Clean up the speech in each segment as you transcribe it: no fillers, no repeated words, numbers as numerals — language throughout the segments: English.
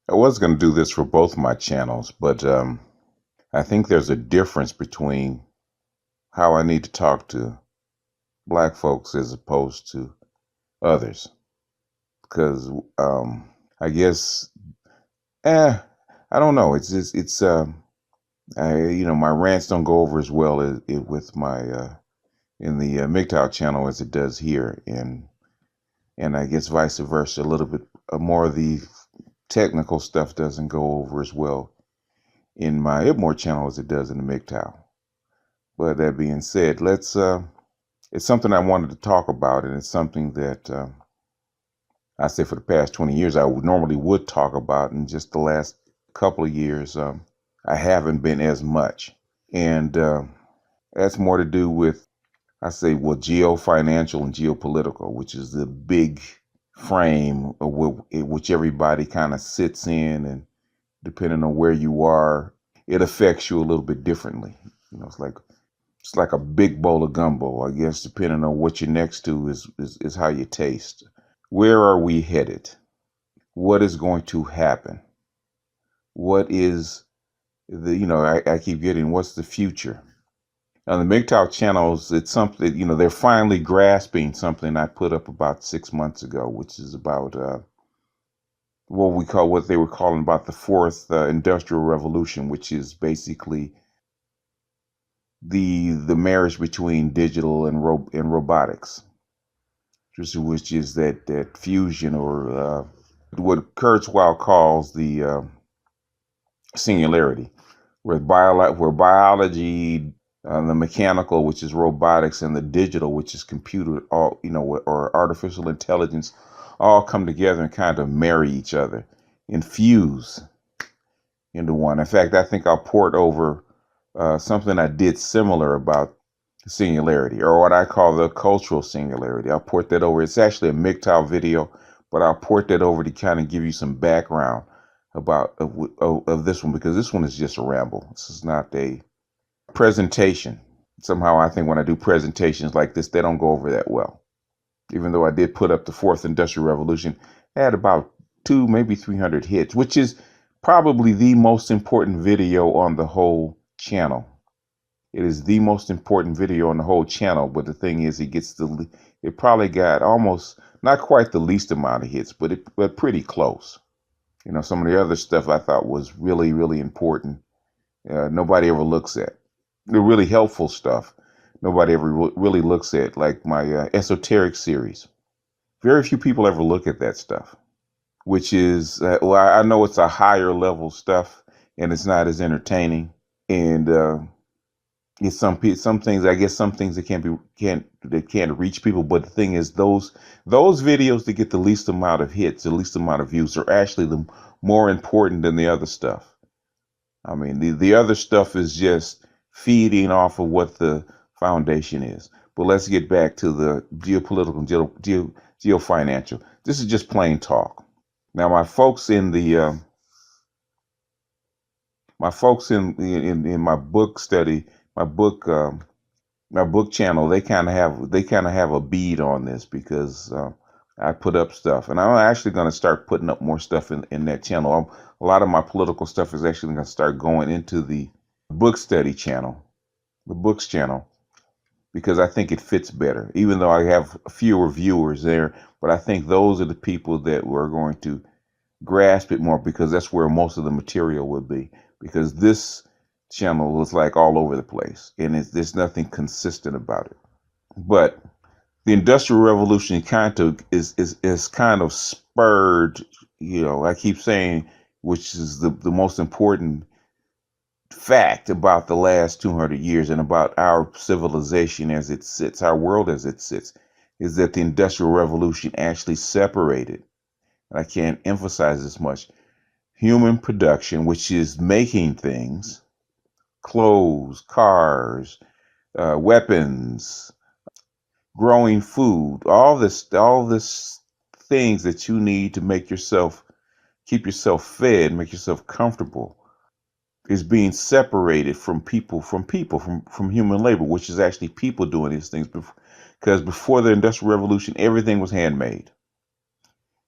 I was going to do this for both my channels, but I think there's a difference between how I need to talk to black folks as opposed to others. Because I guess, eh, I don't know. It's just, my rants don't go over as well with my in the MGTOW channel as it does here, and I guess vice versa. A little bit more of the technical stuff doesn't go over as well in my IBMOR channel as it does in the MGTOW. But that being said, it's something I wanted to talk about, and it's something that I say for the past 20 years I would normally talk about. In just the last couple of years, I haven't been as much. And that's more to do with, I say, well, geo-financial and geopolitical, which is the big frame of which everybody kind of sits in, and depending on where you are, it affects you a little bit differently. It's like a big bowl of gumbo. I guess depending on what you're next to is how you taste. Where are we headed? What is going to happen? What is I keep getting, what's the future? On the MGTOW channels, it's something, they're finally grasping something I put up about 6 months ago, which is about what they were calling about the fourth industrial revolution, which is basically the marriage between digital and robotics, which is that fusion, or what Kurzweil calls the singularity, where biology, the mechanical, which is robotics, and the digital, which is computer, all or artificial intelligence, all come together and kind of marry each other, infuse into one. In fact, I think I'll port over something I did similar about singularity, or what I call the cultural singularity. I'll port that over. It's actually a MGTOW video, but I'll port that over to kind of give you some background about of this one, because this one is just a ramble. This is not a presentation. Somehow I think when I do presentations like this, they don't go over that well. Even though I did put up the fourth industrial revolution, I had about 2, maybe 300 hits, which is probably the most important video on the whole channel. It is the most important video on the whole channel, but the thing is, it probably got almost, not quite the least amount of hits, but pretty close. Some of the other stuff I thought was really, really important. Nobody ever looks at the really helpful stuff. Nobody ever really looks at, like my esoteric series. Very few people ever look at that stuff, which is, well, I know it's a higher level stuff and it's not as entertaining. And it's some things, I guess, some things that can't reach people. But the thing is, those videos that get the least amount of hits, the least amount of views, are actually the more important than the other stuff. I mean, the other stuff is just feeding off of what the foundation is. But let's get back to the geopolitical and geofinancial. This is just plain talk. Now, my folks in my book study, my book channel, they kind of have a bead on this, because I put up stuff, and I'm actually going to start putting up more stuff in that channel. A lot of my political stuff is actually going to start going into the book study channel, the books channel, because I think it fits better, even though I have fewer viewers there. But I think those are the people that were going to grasp it more, because that's where most of the material would be, because this channel is like all over the place, and there's nothing consistent about it. But the Industrial Revolution kind of is kind of spurred, I keep saying, which is the most important fact about the last 200 years and about our civilization as it sits, our world as it sits, is that the Industrial Revolution actually separated, and I can't emphasize this much, human production, which is making things, clothes, cars, weapons, growing food, all this things that you need to keep yourself fed, make yourself comfortable, is being separated from human labor, which is actually people doing these things. Because before the Industrial Revolution, everything was handmade.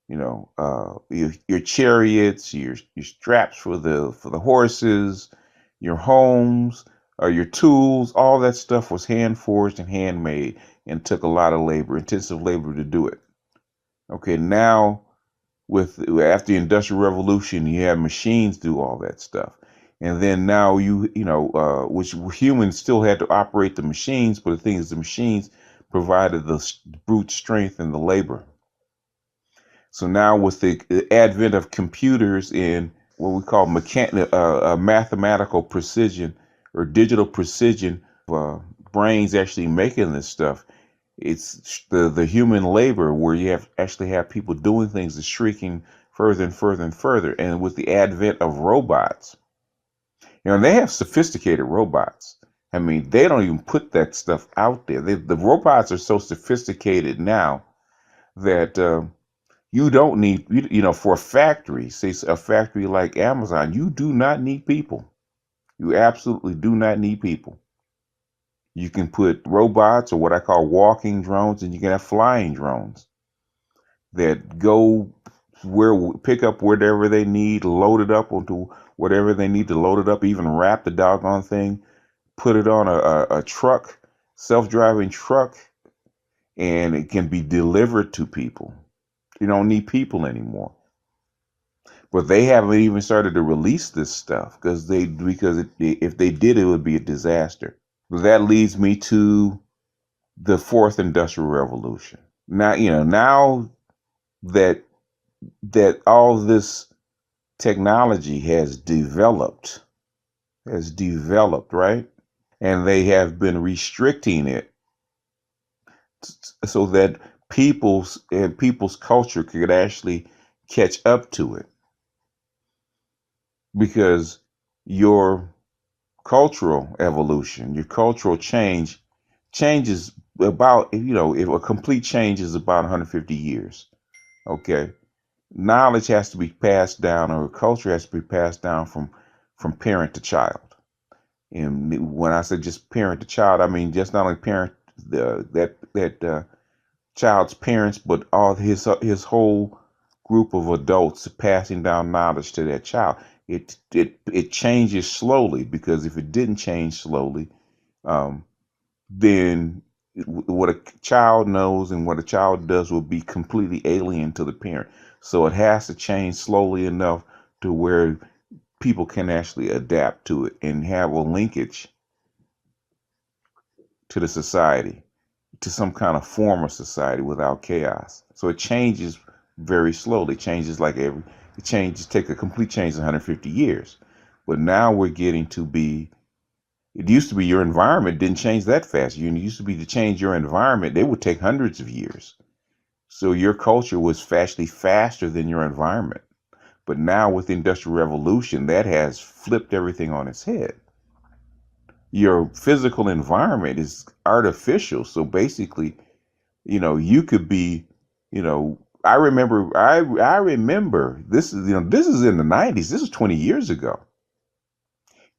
your chariots, your straps for the horses, your homes, your tools, all that stuff was hand forged and handmade and took a lot of labor, intensive labor to do it. Okay, now with after the Industrial Revolution, you have machines do all that stuff. And then now which humans still had to operate the machines, but the thing is the machines provided the brute strength and the labor. So now with the advent of computers and what we call mathematical precision or digital precision, brains actually making this stuff, it's the human labor where you actually have people doing things is shrinking further and further and further. And with the advent of robots, they have sophisticated robots. I mean, they don't even put that stuff out there. The robots are so sophisticated now that you don't need, for a factory, say a factory like Amazon, you do not need people. You absolutely do not need people. You can put robots or what I call walking drones, and you can have flying drones that go pick up whatever they need, load it up onto whatever they need to load it up, even wrap the doggone thing, put it on a truck, self-driving truck, and it can be delivered to people. You don't need people anymore. But they haven't even started to release this stuff because if they did, it would be a disaster. That leads me to the fourth industrial revolution. Now that all this technology has developed, right? And they have been restricting it so that people's culture could actually catch up to it, because your cultural evolution, your cultural changes about, if a complete change is about 150 years. Okay. Knowledge has to be passed down, or culture has to be passed down from parent to child. And when I say just parent to child, I mean just not only parent that child's parents, but all his whole group of adults passing down knowledge to that child. It changes slowly, because if it didn't change slowly, then what a child knows and what a child does will be completely alien to the parent. So it has to change slowly enough to where people can actually adapt to it and have a linkage to the society, to some kind of form of society without chaos. So it changes very slowly. Take a complete change in 150 years. But now we're getting to be, it used to be your environment didn't change that fast. You used to be to change your environment, they would take hundreds of years. So your culture was actually faster than your environment. But now with the Industrial Revolution, that has flipped everything on its head. Your physical environment is artificial. So basically, you could be, I remember this is in the 90s. This is 20 years ago.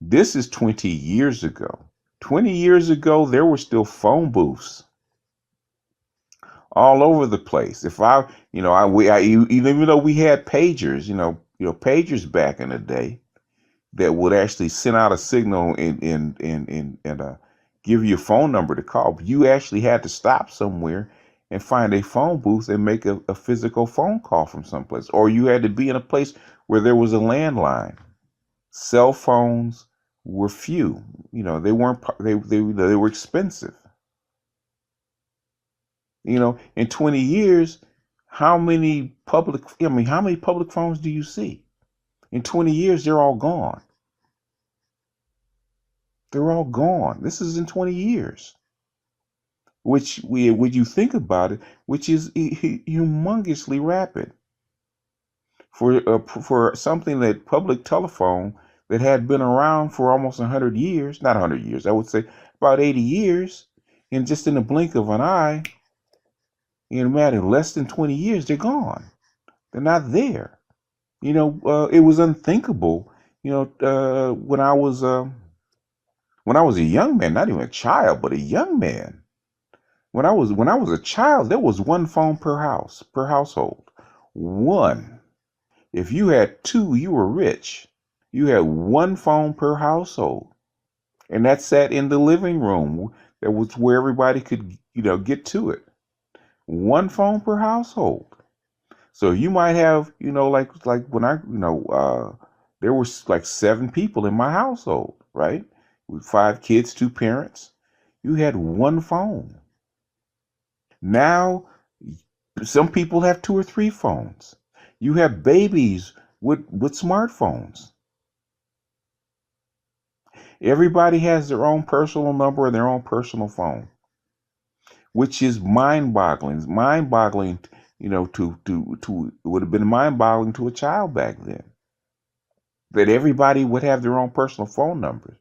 This is 20 years ago. 20 years ago, there were still phone booths all over the place. If I, you know, I even though we had pagers, pagers back in the day that would actually send out a signal and give you a phone number to call. But you actually had to stop somewhere and find a phone booth and make a physical phone call from someplace, or you had to be in a place where there was a landline. Cell phones were few. They weren't. They were expensive. In 20 years, how many public phones do you see? In 20 years, they're all gone. They're all gone. This is in 20 years, when you think about it, which is humongously rapid for something that public telephone that had been around for almost 100 years, not 100 years, I would say about 80 years, and just in the blink of an eye, in a matter of less than 20 years, they're gone. They're not there. It was unthinkable. When I was a young man, not even a child, but a young man. When I was a child, there was one phone per household, One. If you had two, you were rich. You had one phone per household. And that sat in the living room. That was where everybody could, get to it. One phone per household. So you might have, like when there was like 7 people in my household, right? With 5 kids, 2 parents. You had one phone. Now, some people have 2 or 3 phones. You have babies with smartphones. Everybody has their own personal number and their own personal phone, which is mind-boggling. It's mind-boggling, to it would have been mind-boggling to a child back then that everybody would have their own personal phone numbers.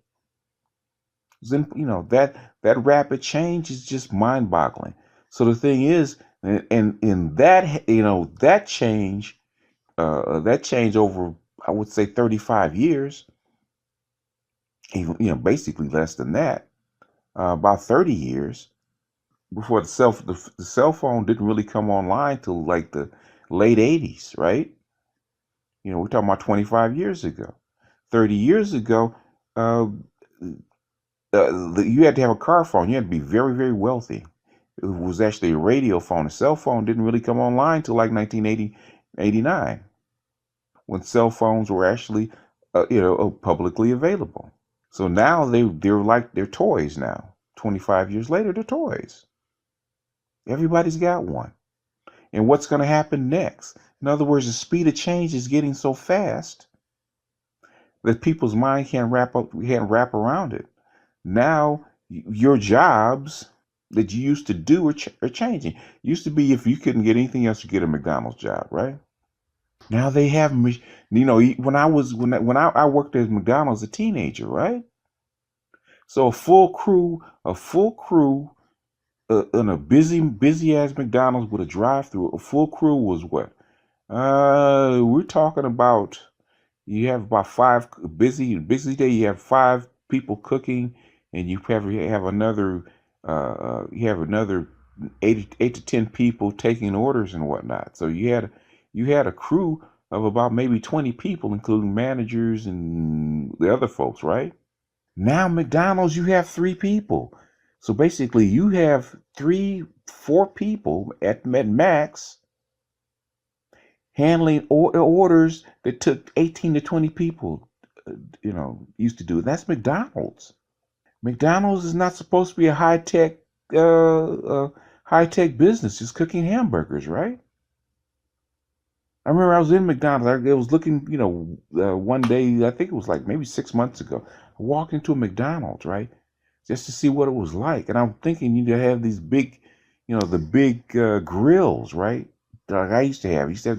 Then, that rapid change is just mind-boggling. So the thing is, and in that, that change over, I would say, 35 years, even, basically less than that, about 30 years before the cell phone didn't really come online till like the late 80s, right? We're talking about 25 years ago. 30 years ago, uh, you had to have a car phone. You had to be very, very wealthy. It was actually a radio phone. A cell phone didn't really come online till like 1980, 89, when cell phones were actually, publicly available. So now they're toys now. 25 years later, they're toys. Everybody's got one. And what's going to happen next? In other words, the speed of change is getting so fast that people's mind can't wrap around it. Now, your jobs that you used to do are changing. Used to be, if you couldn't get anything else, you get a McDonald's job, right? Now they have, when I worked at McDonald's as a teenager, right? So a full crew in a busy ass McDonald's with a drive-through, a full crew was what? We're talking about, you have about five busy day. You have 5 people cooking, and you have another 8 to 10 people taking orders and whatnot. So you had a crew of about maybe 20 people, including managers and the other folks, right? Now McDonald's, you have 3 people. So basically, you have 4 people at max handling orders that took 18 to 20 people, used to do. That's McDonald's. McDonald's is not supposed to be a high tech business, just cooking hamburgers, right? I remember I was in McDonald's. I was looking, one day, I think it was like maybe 6 months ago. I walked into a McDonald's, right, just to see what it was like, and I'm thinking have these big, the big grills, right? Like I used to have. Used to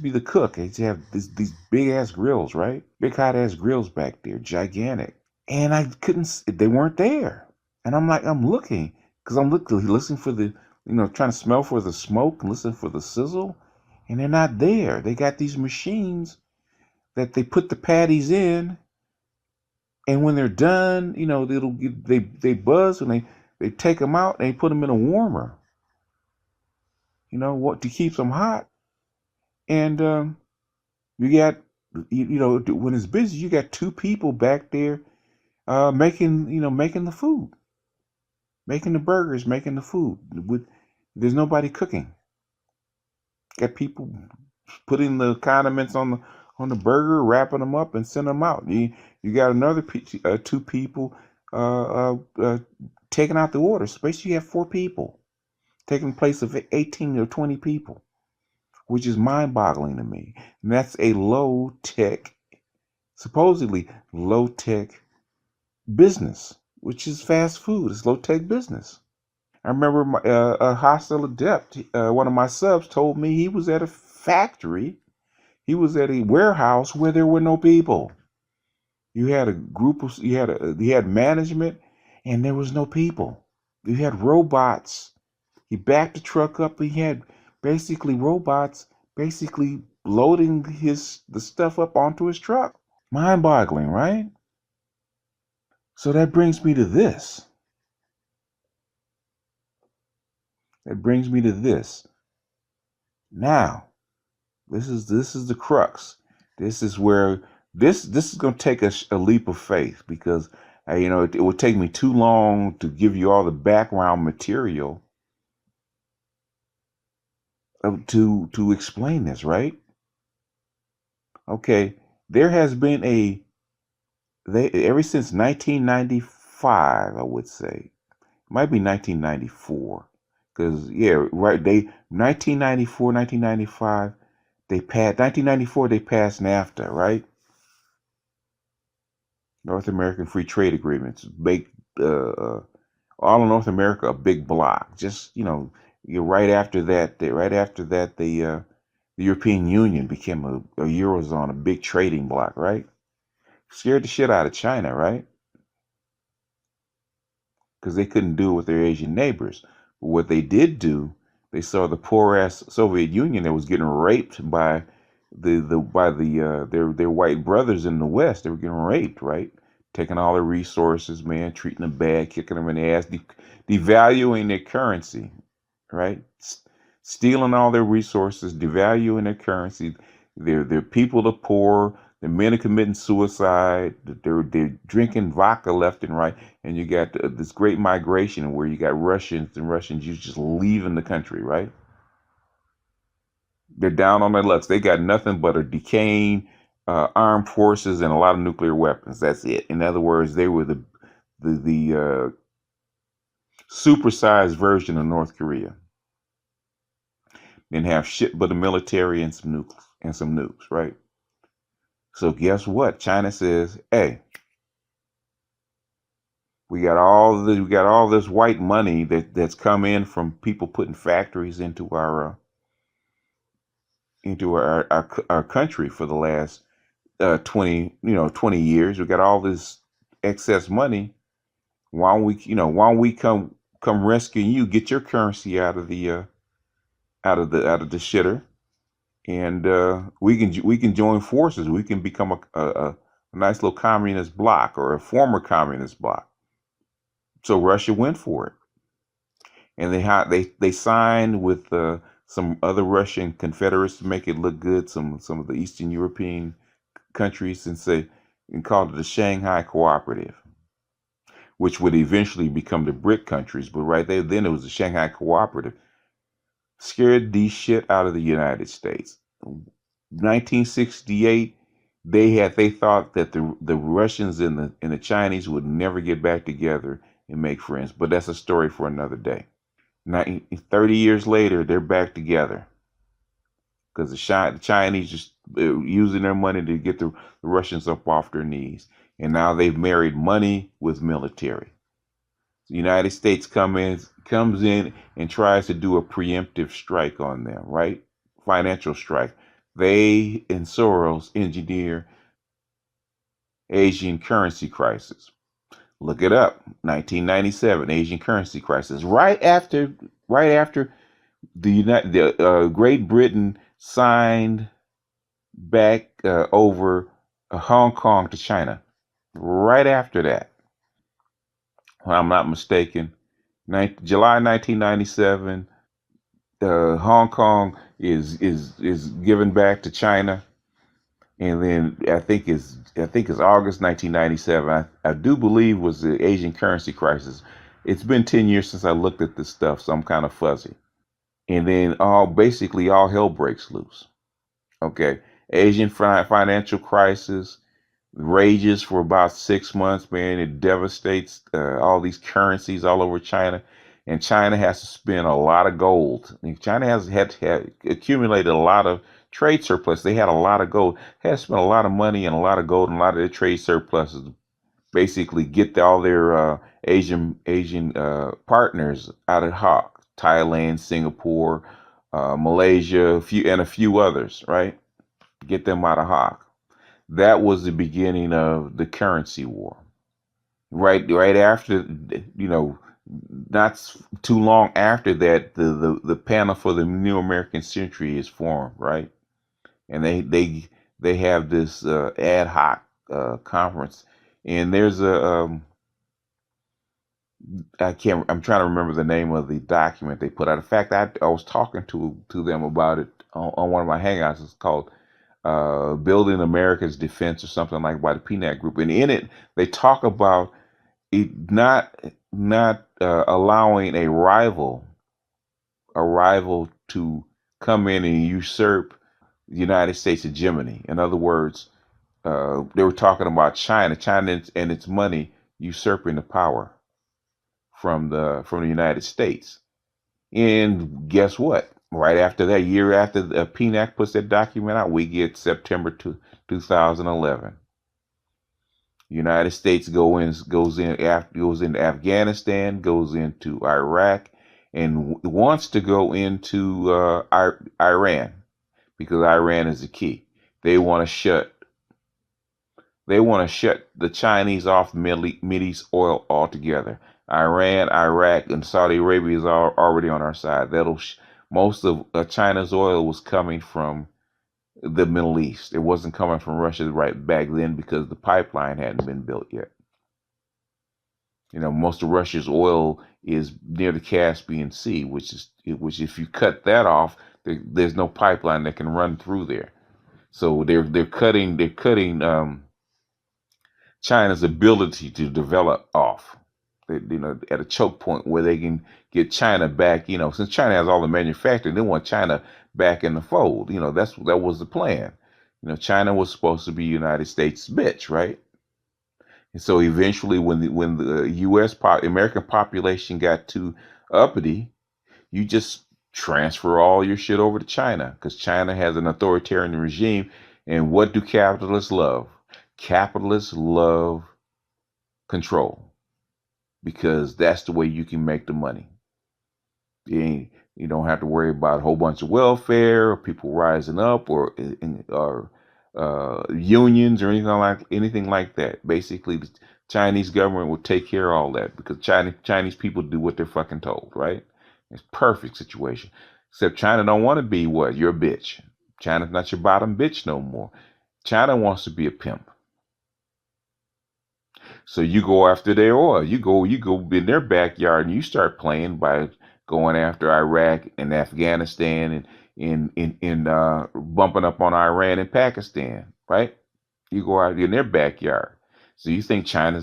be the cook. I used to have these big ass grills, right? Big hot ass grills back there, gigantic. And I couldn't. They weren't there. And I'm looking because I'm listening for the, trying to smell for the smoke and listen for the sizzle, and they're not there. They got these machines that they put the patties in, and when they're done, they buzz and they take them out and they put them in a warmer, what, to keep them hot. And you got, when it's busy, you got 2 people back there making the food, making the burgers, making the food. There's nobody cooking. Got people putting the condiments on the burger, wrapping them up, and send them out. You got another 2 people taking out the orders. So basically, you have 4 people taking place of 18 or 20 people, which is mind-boggling to me. And that's a supposedly low-tech business, which is fast food. It's low-tech business. I remember a hostile adept, one of my subs, told me he was at a factory. He was at a warehouse where there were no people. You had a group of, you had management, and there was no people. You had robots. He backed the truck up. He had basically robots basically loading the stuff up onto his truck. Mind-boggling, right? So that brings me to this. Now, This is the crux. This is where this is going to take a leap of faith, because it would take me too long to give you all the background material to explain this, right? Okay, there has been they ever since 1995, I would say. It might be 1994, because yeah, right, they 1994, 1995, they passed 1994, they passed NAFTA, right? North American Free Trade Agreements, big, all of North America, a big block. Just you're right after that, the European Union became a eurozone, a big trading block, right? Scared the shit out of China, right? Because they couldn't do it with their Asian neighbors. But what they did do, they saw the poor ass Soviet Union that was getting raped by their white brothers in the West. They were getting raped, right? Taking all their resources, man, treating them bad, kicking them in the ass, devaluing their currency, right? Stealing all their resources, devaluing their currency. Their people are poor. The men are committing suicide. They're drinking vodka left and right, and you got this great migration where you got Russians you just leaving the country, right? They're down on their lucks. They got nothing but a decaying armed forces and a lot of nuclear weapons. That's it. In other words, they were the supersized version of North Korea. Didn't have shit but a military and some nukes, right? So guess what? China says, "Hey, we got all this white money that's come in from people putting factories into our country for the last 20 years. We got all this excess money. Why don't we come rescue you, get your currency out of the shitter, and we can join forces. We can become a nice little communist bloc, or a former communist bloc." So Russia went for it, and they signed with some other Russian confederates to make it look good. Some of the Eastern European countries, and called it the Shanghai Cooperative, which would eventually become the BRIC countries. But right there, then it was the Shanghai Cooperative. Scared the shit out of the United States. 1968, they thought that the Russians and the Chinese would never get back together and make friends. But that's a story for another day. 30 years later, they're back together, because the Chinese just using their money to get the Russians up off their knees. And now they've married money with military. The United States comes in and tries to do a preemptive strike on them, right? Financial strike. They and Soros engineer Asian currency crisis. Look it up. 1997 Asian currency crisis. Right after Great Britain signed back over Hong Kong to China. Right after that, if I'm not mistaken, July 1997, Hong Kong is given back to China, and then I think it's August 1997. I do believe was the Asian currency crisis. It's been 10 years since I looked at this stuff, so I'm kind of fuzzy. And then all hell breaks loose. Okay, Asian financial crisis rages for about 6 months, man. It devastates all these currencies all over China, and China has to spend a lot of gold. And China has had accumulated a lot of trade surplus. They had a lot of gold, had spent a lot of money and a lot of gold and a lot of their trade surpluses. Basically, get all their Asian partners out of hock. Thailand, Singapore, Malaysia, a few others, right? Get them out of hock. That was the beginning of the currency war. Right after, you know, not too long after that, the panel for the new American century is formed, right? And they have this ad hoc conference, and there's I'm trying to remember the name of the document they put out. In fact, I was talking to them about it on one of my hangouts. It's called Building America's Defense or something like by the PNAC group. And in it, they talk about it not allowing a rival to come in and usurp the United States hegemony. In other words, they were talking about China and its money usurping the power from the United States. And guess what? Right after that, year after the PNAC puts that document out, we get September 2011. United States goes into Afghanistan, goes into Iraq, and wants to go into Iran because Iran is the key. They want to shut the Chinese off Mideast oil altogether. Iran, Iraq, and Saudi Arabia is already on our side. Most of China's oil was coming from the Middle East. It wasn't coming from Russia right back then because the pipeline hadn't been built yet. Most of Russia's oil is near the Caspian Sea, which if you cut that off, there's no pipeline that can run through there. So they're cutting China's ability to develop off. At a choke point where they can get China back. Since China has all the manufacturing, they want China back in the fold. That was the plan. China was supposed to be United States bitch, right? And so eventually, when the American population got too uppity, you just transfer all your shit over to China because China has an authoritarian regime. And what do capitalists love? Capitalists love control because that's the way you can make the money. You don't have to worry about a whole bunch of welfare or people rising up or unions or anything like that. Basically, the Chinese government will take care of all that because Chinese people do what they're fucking told, right? It's a perfect situation. Except China don't want to be what? Your bitch. China's not your bottom bitch no more. China wants to be a pimp. So you go after their oil. You go in their backyard and you start playing by going after Iraq and Afghanistan and bumping up on Iran and Pakistan, right? You go out in their backyard. So you think China,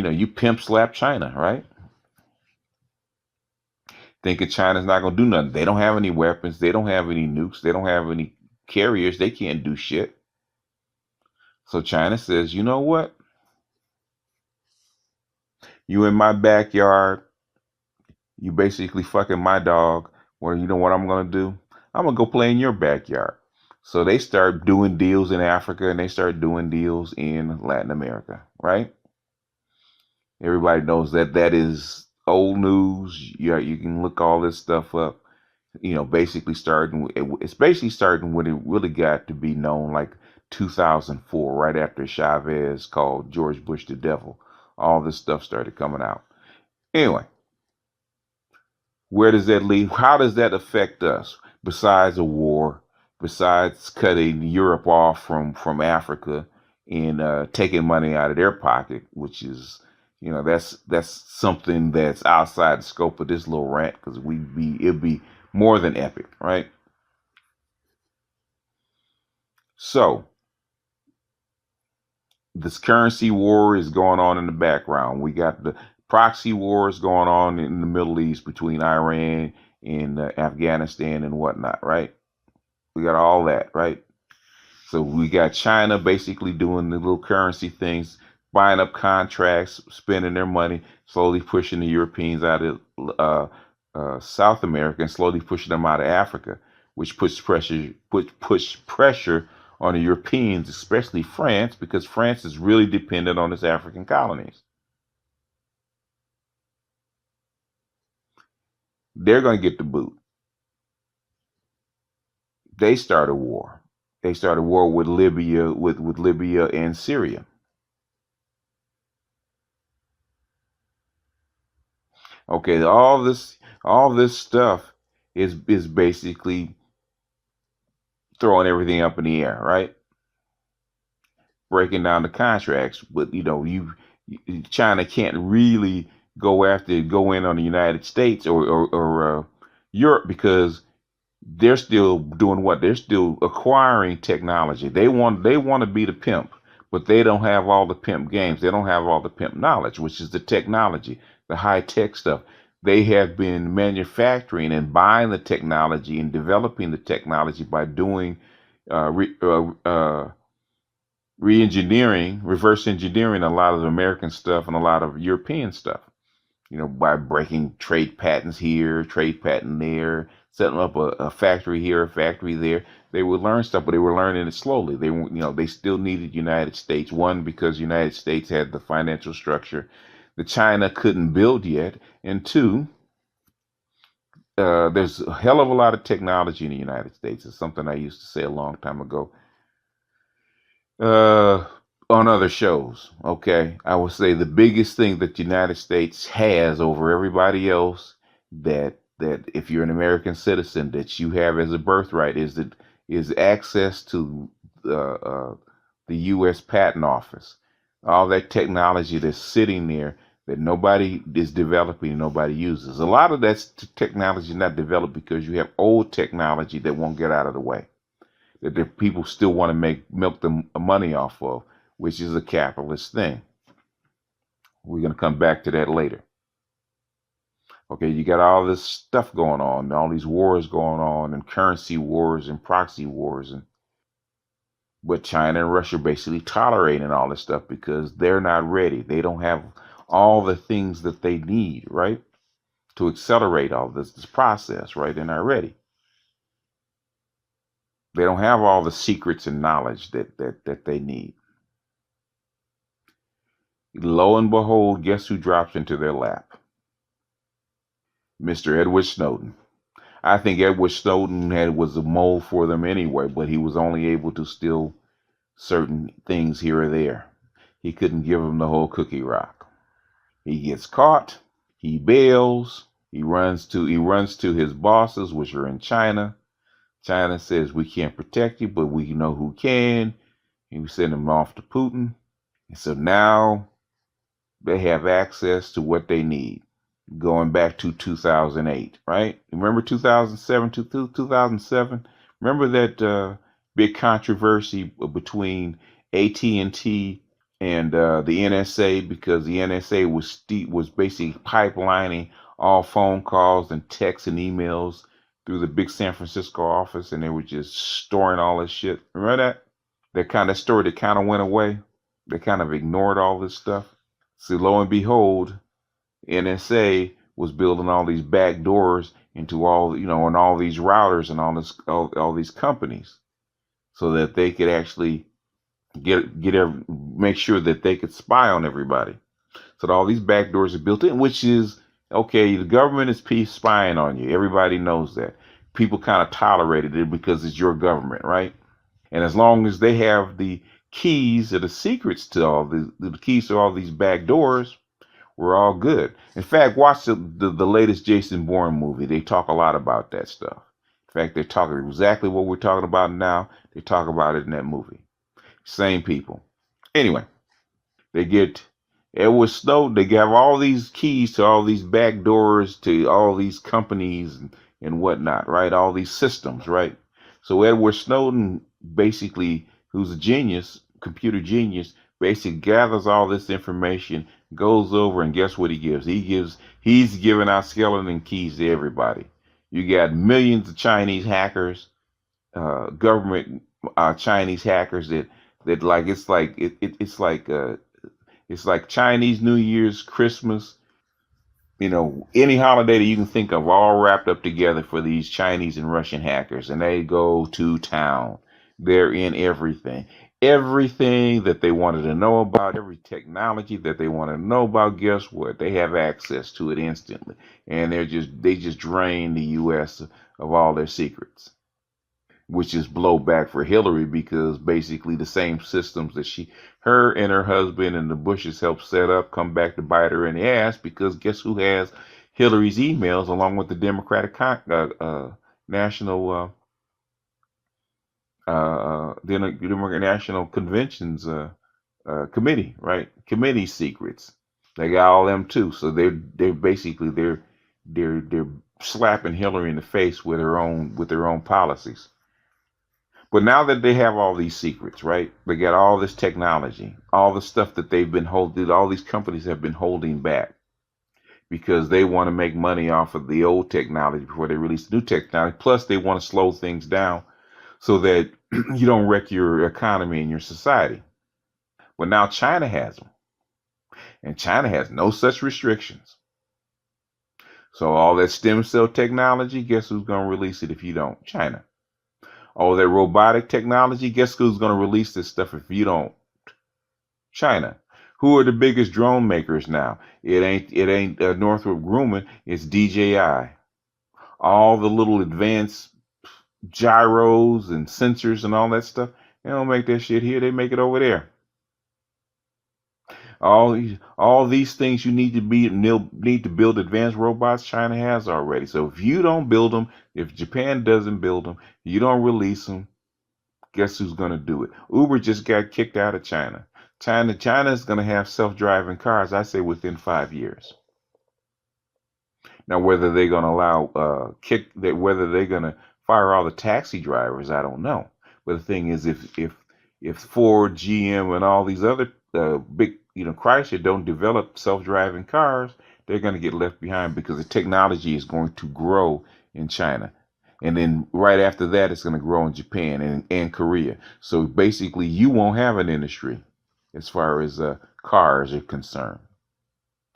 you pimp slap China, right? Thinking China's not gonna do nothing. They don't have any weapons. They don't have any nukes. They don't have any carriers. They can't do shit. So China says, you know what? You in my backyard. You basically fucking my dog. Well, you know what I'm gonna do? I'm gonna go play in your backyard. So they start doing deals in Africa and they start doing deals in Latin America, right? Everybody knows that is old news. You can look all this stuff up. It's basically starting when it really got to be known like 2004, right after Chavez called George Bush the devil. All this stuff started coming out. Anyway, where does that leave? How does that affect us? Besides a war, besides cutting Europe off from Africa and taking money out of their pocket, which is, that's something that's outside the scope of this little rant because it'd be more than epic, right? So this currency war is going on in the background. We got the proxy wars going on in the Middle East between Iran and Afghanistan and whatnot, right? We got all that, right? So we got China basically doing the little currency things, buying up contracts, spending their money, slowly pushing the Europeans out of South America and slowly pushing them out of Africa, which puts pressure on the Europeans, especially France, because France is really dependent on its African colonies. They're going to get the boot. They start a war. They start a war with Libya, with Libya and Syria. Okay, all this stuff is basically throwing everything up in the air, right? Breaking down the contracts, but China can't really go in on the United States or Europe, because they're still doing what? They're still acquiring technology. They want to be the pimp, but they don't have all the pimp games. They don't have all the pimp knowledge, which is the technology, the high tech stuff. They have been manufacturing and buying the technology and developing the technology by doing re-engineering, reverse engineering a lot of the American stuff and a lot of European stuff, by breaking trade patents here, trade patent there, setting up a factory here, a factory there. They would learn stuff, but they were learning it slowly. They still needed United States. One, because United States had the financial structure that China couldn't build yet, and two, there's a hell of a lot of technology in the United States. It's something I used to say a long time ago. uh on other shows. Okay, I would say the biggest thing that the United States has over everybody else, that if you're an American citizen, that you have as a birthright, is access to uh the US Patent Office. All that technology that's sitting there that nobody is developing, nobody uses. A lot of that technology is not developed because you have old technology that won't get out of the way, that the people still want to make milk the money off of, which is a capitalist thing. We're going to come back to that later. Okay, you got all this stuff going on, all these wars going on, and currency wars and proxy wars, and but China and Russia basically tolerating all this stuff because they're not ready. They don't have all the things that they need, right, to accelerate all this process, right? They're not ready. They don't have all the secrets and knowledge that they need. Lo and behold, guess who drops into their lap? Mr. Edward Snowden. I think Edward Snowden was a mole for them anyway, but he was only able to steal certain things here or there. He couldn't give them the whole cookie rock. He gets caught, he bails, he runs to his bosses, which are in China. China says we can't protect you, but we know who can. And we send him off to Putin. And so now they have access to what they need, going back to 2008, right? Remember 2007 to 2007? Remember that big controversy between AT&T and the NSA, because the NSA was basically pipelining all phone calls and texts and emails through the big San Francisco office, and they were just storing all this shit. Remember that? That kind of story that kind of went away. They kind of ignored all this stuff. So lo and behold, NSA was building all these back doors into and all these routers and all these companies, so that they could actually make sure that they could spy on everybody. So that all these back doors are built in, which is okay. The government is spying on you. Everybody knows that. People kind of tolerated it because it's your government, right? And as long as they have the keys or the secrets to the keys to all these back doors, we're all good. In fact, watch the latest Jason Bourne movie. They talk a lot about that stuff. In fact, they're talking exactly what we're talking about now. They talk about it in that movie. Same people. Anyway, they get Edward Snowden. They have all these keys to all these back doors to all these companies and whatnot, right? All these systems, right? So Edward Snowden, basically, who's a genius, computer genius, basically gathers all this information, goes over, and guess what he gives? He's giving out skeleton keys to everybody. You got millions of Chinese hackers, government Chinese hackers that like it's like Chinese New Year's, Christmas, any holiday that you can think of, all wrapped up together for these Chinese and Russian hackers, and they go to town. They're in everything. Everything that they wanted to know about, every technology that they want to know about, guess what? They have access to it instantly. And they just drain the US of all their secrets, which is blowback for Hillary, because basically the same systems that her and her husband and the Bushes helped set up come back to bite her in the ass, because guess who has Hillary's emails along with the Democratic National Democratic National Convention's committee, right? Committee secrets. They got all them too. So they're basically they're slapping Hillary in the face with their own policies. But now that they have all these secrets, right? They got all this technology, all the stuff that they've been holding, all these companies have been holding back because they want to make money off of the old technology before they release new technology. Plus, they want to slow things down so that you don't wreck your economy and your society. But now China has them, and China has no such restrictions. So all that stem cell technology, guess who's going to release it if you don't? China. All that robotic technology, guess who's going to release this stuff if you don't? China. Who are the biggest drone makers now? It ain't Northrop Grumman. It's DJI. All the little advanced gyros and sensors and all that stuff. They don't make that shit here. They make it over there. All these things you need to build advanced robots. China has already. So if you don't build them, if Japan doesn't build them, you don't release them. Guess who's going to do it? Uber just got kicked out of China. China is going to have self-driving cars, I say, within 5 years. Now, whether they're going to allow whether they're going to fire all the taxi drivers, I don't know. But the thing is, if Ford, GM, and all these other big, Chrysler don't develop self-driving cars, they're going to get left behind because the technology is going to grow in China. And then right after that, it's going to grow in Japan and Korea. So basically, you won't have an industry as far as cars are concerned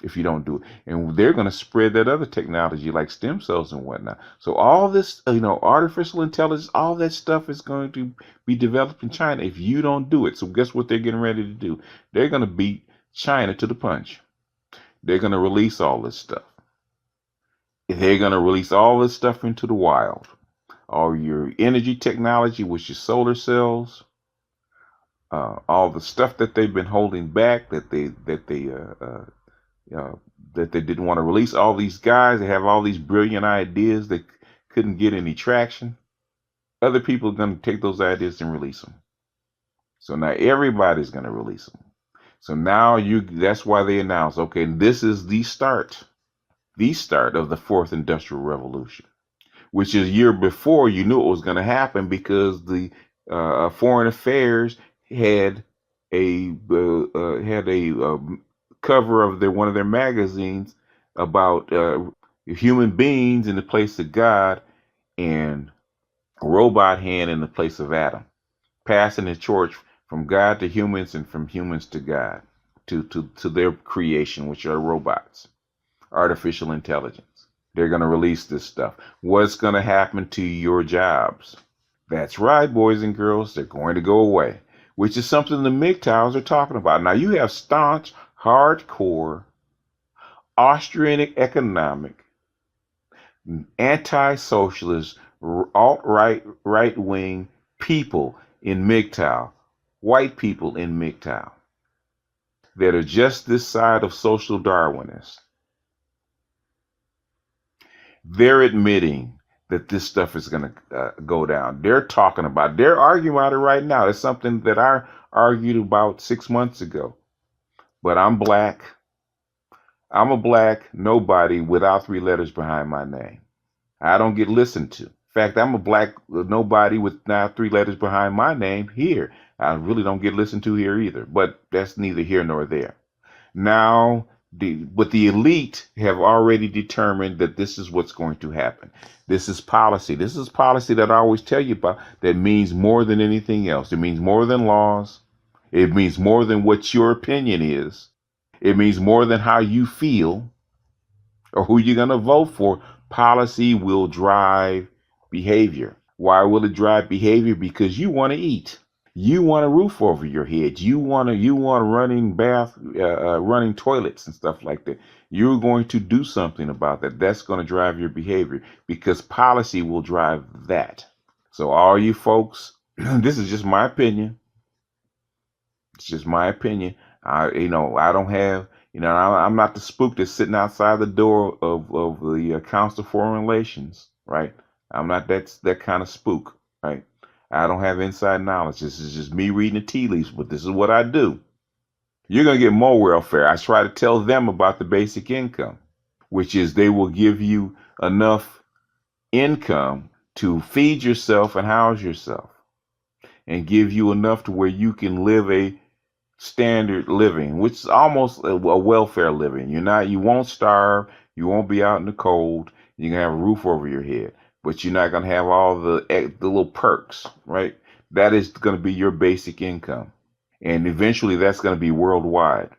if you don't do it. And they're going to spread that other technology like stem cells and whatnot. So all this, artificial intelligence, all that stuff is going to be developed in China if you don't do it. So guess what they're getting ready to do? They're going to beat China to the punch. They're going to release all this stuff. They're going to release all this stuff into the wild. All your energy technology, which is solar cells, all the stuff that they've been holding back, that they didn't want to release. All these guys, they have all these brilliant ideas that couldn't get any traction. Other people are going to take those ideas and release them. So now everybody's going to release them. So now that's why they announced, okay, this is the start of the fourth industrial revolution, which is a year before you knew it was going to happen because the Foreign Affairs had a cover of one of their magazines about human beings in the place of God and a robot hand in the place of Adam, passing the torch from God to humans and from humans to God, to their creation, which are robots, artificial intelligence. They're going to release this stuff. What's going to happen to your jobs? That's right, boys and girls, they're going to go away, which is something the MGTOWs are talking about. Now, you have staunch, hardcore, Austrian economic, anti-socialist, alt-right, right-wing people in MGTOW, white people in MGTOW, that are just this side of social Darwinists. They're admitting that this stuff is going to go down. They're talking about, they're arguing about it right now. It's something that I argued about 6 months ago. But I'm black. I'm a black nobody without 3 letters behind my name. I don't get listened to. In fact, I'm a black nobody with now 3 letters behind my name here. I really don't get listened to here either. But that's neither here nor there. Now, but the elite have already determined that this is what's going to happen. This is policy. This is policy that I always tell you about that means more than anything else. It means more than laws. It means more than what your opinion is. It means more than how you feel or who you're going to vote for. Policy will drive behavior. Why will it drive behavior? Because you want to eat. You want a roof over your head. You want running running toilets and stuff like that. You're going to do something about that. That's going to drive your behavior because policy will drive that. So all you folks, this is just my opinion. It's just my opinion. I don't have, I'm not the spook that's sitting outside the door of the Council of Foreign Relations, right? I'm not that kind of spook, right? I don't have inside knowledge. This is just me reading the tea leaves, but this is what I do. You're going to get more welfare. I try to tell them about the basic income, which is they will give you enough income to feed yourself and house yourself and give you enough to where you can live a standard living, which is almost a welfare living. You won't starve, you won't be out in the cold, you're gonna have a roof over your head, but you're not gonna have all the little perks, right? That is gonna be your basic income. And eventually that's gonna be worldwide.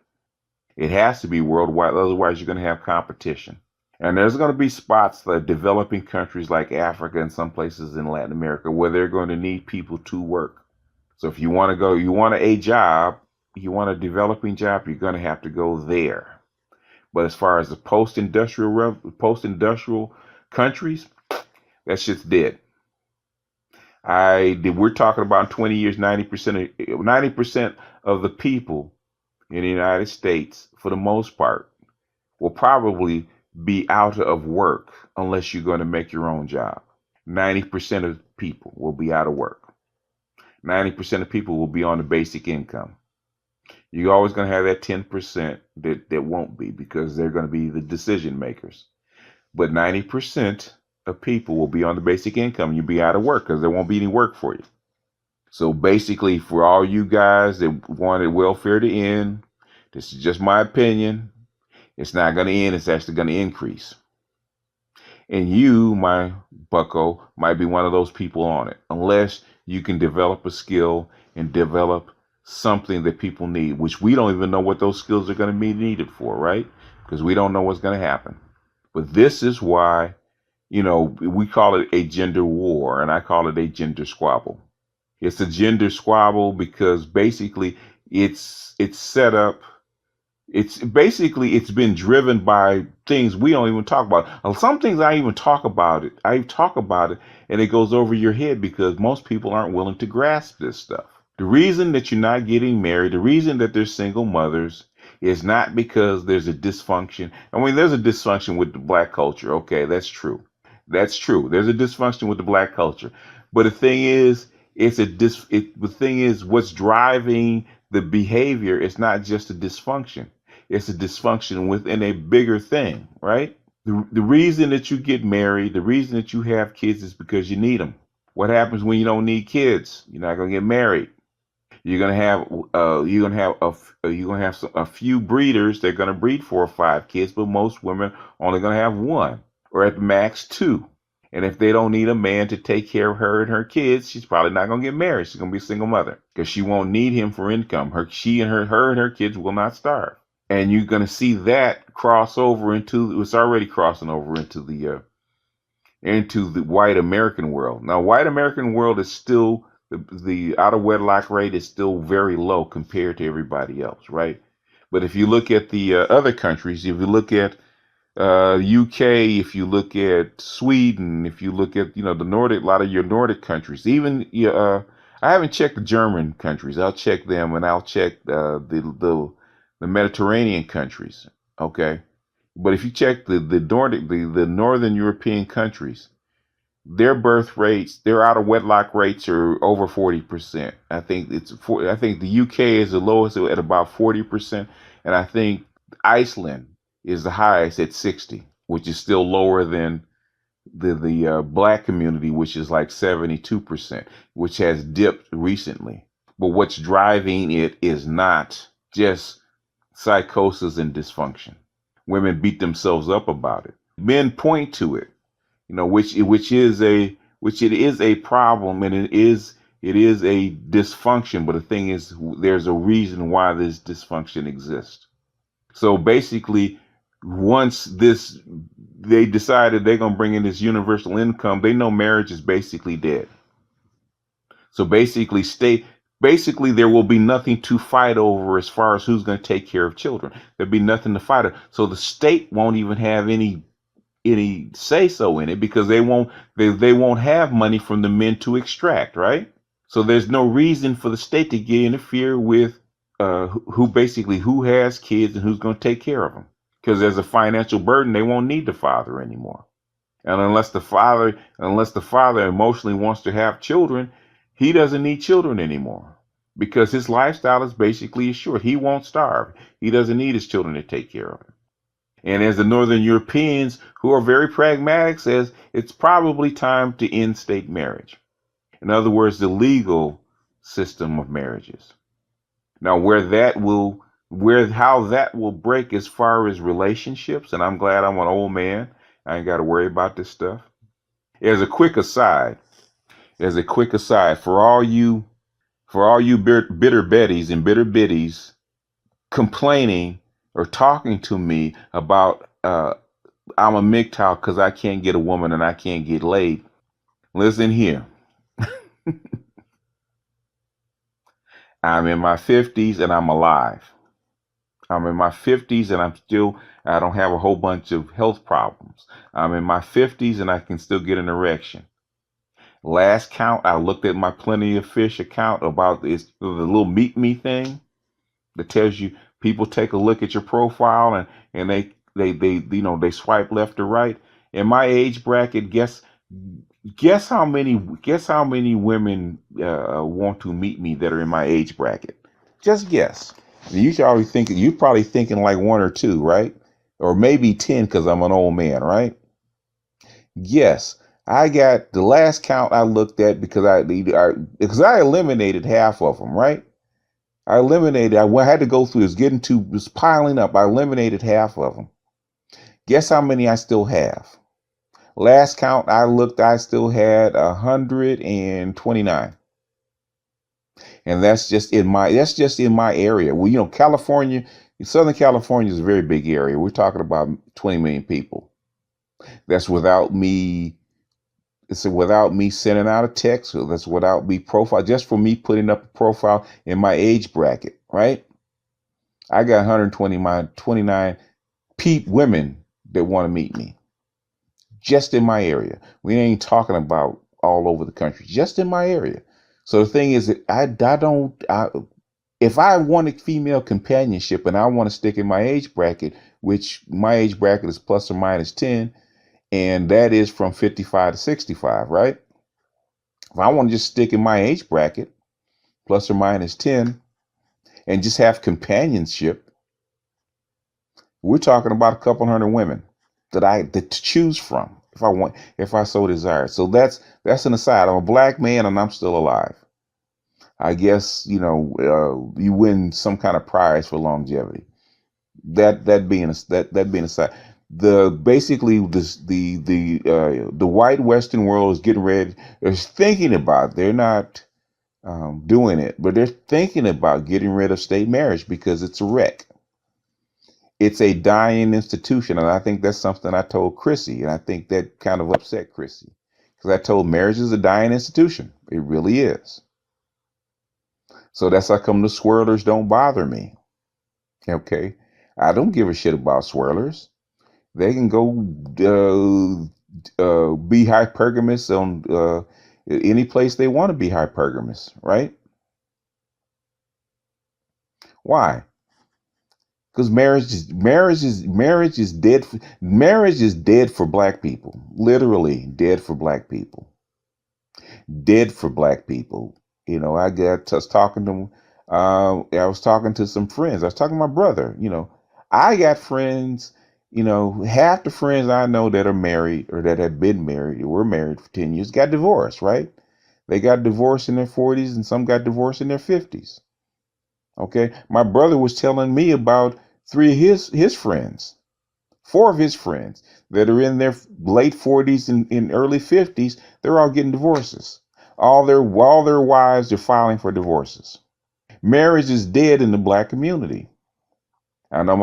It has to be worldwide, otherwise you're gonna have competition. And there's going to be spots like developing countries like Africa and some places in Latin America where they're going to need people to work. So if you want to go, you want a job, you want a developing job, you're going to have to go there. But as far as the post-industrial countries, that shit's dead. We're talking about 20 years, 90% of the people in the United States, for the most part, will probably be out of work unless you're going to make your own job. 90% of people will be out of work. 90% of people will be on the basic income. You're always going to have that 10% that won't be, because they're going to be the decision makers. But 90% of people will be on the basic income. You'll be out of work because there won't be any work for you. So basically, for all you guys that wanted welfare to end, this is just my opinion. It's not going to end. It's actually going to increase. And you, my bucko, might be one of those people on it, unless you can develop a skill and develop something that people need, which we don't even know what those skills are going to be needed for, right? Because we don't know what's going to happen. But this is why, we call it a gender war, and I call it a gender squabble. It's a gender squabble because basically it's set up. It's been driven by things we don't even talk about. Some things I even talk about it. I talk about it and it goes over your head because most people aren't willing to grasp this stuff. The reason that you're not getting married, the reason that there's single mothers is not because there's a dysfunction. I mean, there's a dysfunction with the black culture. Okay, that's true. That's true. There's a dysfunction with the black culture. But the thing is, the thing is what's driving the behavior is not just a dysfunction. It's a dysfunction within a bigger thing, right? The reason that you get married, the reason that you have kids is because you need them. What happens when you don't need kids? You're not gonna get married. You're gonna have a few breeders. They're gonna breed 4 or 5 kids, but most women only gonna have 1, or at the max 2. And if they don't need a man to take care of her and her kids, she's probably not gonna get married. She's gonna be a single mother because she won't need him for income. She and her kids will not starve. And you're going to see that cross over it's already crossing over into the white American world. Now, white American world is still, the out of wedlock rate is still very low compared to everybody else, right? But if you look at the other countries, if you look at UK, if you look at Sweden, if you look at, the Nordic, a lot of your Nordic countries, even, I haven't checked the German countries. I'll check them, and I'll check the Mediterranean countries, okay? But if you check the Nordic, the Northern European countries, their birth rates, their out of wedlock rates are over 40%. I think the UK is the lowest at about 40%, and I think Iceland is the highest at 60, which is still lower than the black community, which is like 72%, which has dipped recently. But what's driving it is not just psychosis and dysfunction. Women beat themselves up about it. Men point to it, which it is a problem, and it is a dysfunction. But the thing is, there's a reason why this dysfunction exists. So basically, once they decided they're gonna bring in this universal income, they know marriage is basically dead. So basically there will be nothing to fight over as far as who's going to take care of children. There'll be nothing to fight over. So the state won't even have any say so in it, because they won't have money from the men to extract, right? So there's no reason for the state to get interfere with who has kids and who's going to take care of them, because there's a financial burden. They won't need the father anymore. And unless the father emotionally wants to have children, he doesn't need children anymore. because his lifestyle is basically assured. He won't starve. He doesn't need his children to take care of him. And as the Northern Europeans, who are very pragmatic, says it's probably time to end state marriage. In other words, the legal system of marriages. Now, how that will break as far as relationships, and I'm glad I'm an old man. I ain't got to worry about this stuff. As a quick aside, for all you bitter betties and bitter biddies complaining or talking to me about I'm a MGTOW because I can't get a woman and I can't get laid. Listen here. I'm in my 50s and I'm alive. I'm in my 50s and I don't have a whole bunch of health problems. I'm in my 50s and I can still get an erection. Last count, I looked at my Plenty of Fish account about this, the little meet me thing that tells you people take a look at your profile and they swipe left or right. In my age bracket, guess how many women want to meet me that are in my age bracket? Just guess. You're probably thinking like one or two, right? Or maybe 10 because I'm an old man, right? Yes. I got the last count I looked at because I eliminated half of them, right? I had to go through this, was piling up. I eliminated half of them. Guess how many I still have? Last count I looked, I still had 129. And that's just in my area. Well, California, Southern California is a very big area. We're talking about 20 million people. That's without me. It's without me sending out a text. So that's without me profile. Just for me putting up a profile in my age bracket, right? I got 129 women that want to meet me, just in my area. We ain't talking about all over the country, just in my area. So the thing is that if I wanted female companionship and I want to stick in my age bracket, which my age bracket is plus or minus 10, and that is from 55 to 65, right? If I want to just stick in my age bracket, plus or minus 10, and just have companionship, we're talking about a couple hundred women to choose from if I so desire. So that's an aside. I'm a black man and I'm still alive. I guess you win some kind of prize for longevity. That being aside, the white Western world is getting ready. They're thinking about. They're not doing it, but they're thinking about getting rid of state marriage because it's a wreck. It's a dying institution, and I think that's something I told Chrissy, and I think that kind of upset Chrissy because I told marriage is a dying institution. It really is. So that's how come the swirlers don't bother me. Okay, I don't give a shit about swirlers. They can go be hypergamous on any place they want to be hypergamous, right? Why? Because marriage is dead. Marriage is dead for black people. Literally dead for black people. Dead for black people. I was talking to I was talking to some friends. I was talking to my brother. I got friends. Half the friends I know that are married or that have been married or were married for 10 years got divorced. Right? They got divorced in their 40s and some got divorced in their 50s. Okay, my brother was telling me about three of his friends, four of his friends that are in their late 40s and in early 50s. They're all getting divorces. All their wives are filing for divorces. Marriage is dead in the black community. I know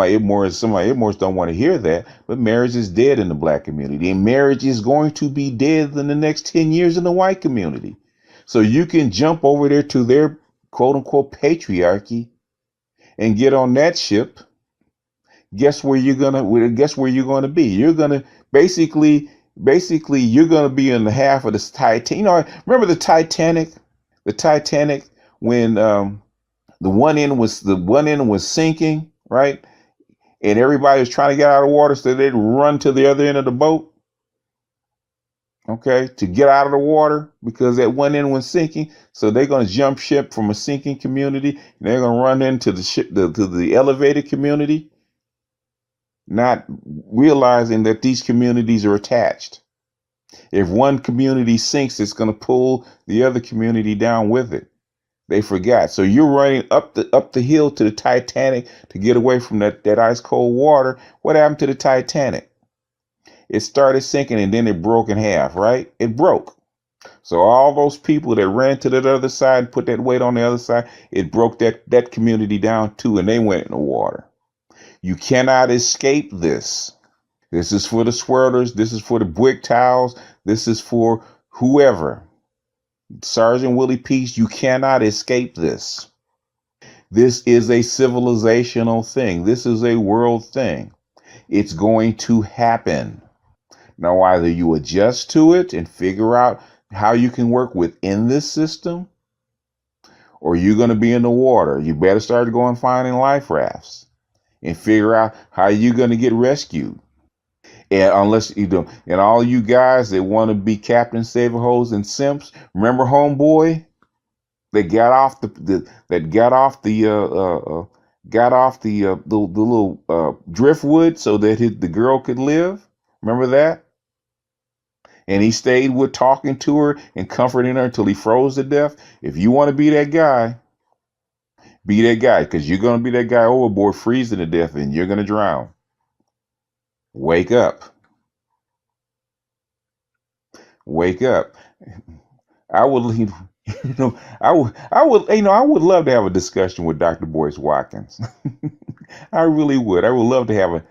some of my IBMORs don't want to hear that, but marriage is dead in the black community, and marriage is going to be dead in the next 10 years in the white community. So you can jump over there to their quote unquote patriarchy and get on that ship. Guess where you're gonna be? You're gonna basically you're gonna be in the half of this Titanic. Remember the Titanic? The Titanic when the one end was sinking, right? And everybody was trying to get out of the water so they'd run to the other end of the boat. okay, to get out of the water because that one end was sinking. So they're going to jump ship from a sinking community. And they're going to run into the ship to the elevated community, not realizing that these communities are attached. If one community sinks, it's going to pull the other community down with it. They forgot. So you're running up the hill to the Titanic to get away from that ice cold water. What happened to the Titanic? It started sinking and then it broke in half, right? It broke. So all those people that ran to the other side and put that weight on the other side, it broke that community down too, and they went in the water. You cannot escape this. This is for the swirlers. This is for the brick towels. This is for whoever. Sergeant Willie Peace, you cannot escape this. This is a civilizational thing. This is a world thing. It's going to happen. Now, either you adjust to it and figure out how you can work within this system, or you're going to be in the water. You better start going finding life rafts and figure out how you're going to get rescued. And unless you do, and all you guys that want to be Captain Saverhose and Simps, remember Homeboy? They got off that got off the little driftwood so that the girl could live. Remember that? And he stayed with talking to her and comforting her until he froze to death. If you want to be that guy, because you're gonna be that guy overboard, freezing to death, and you're gonna drown. Wake up, wake up. I would, I would love to have a discussion with Dr. Boyce Watkins. I really would. I would love to have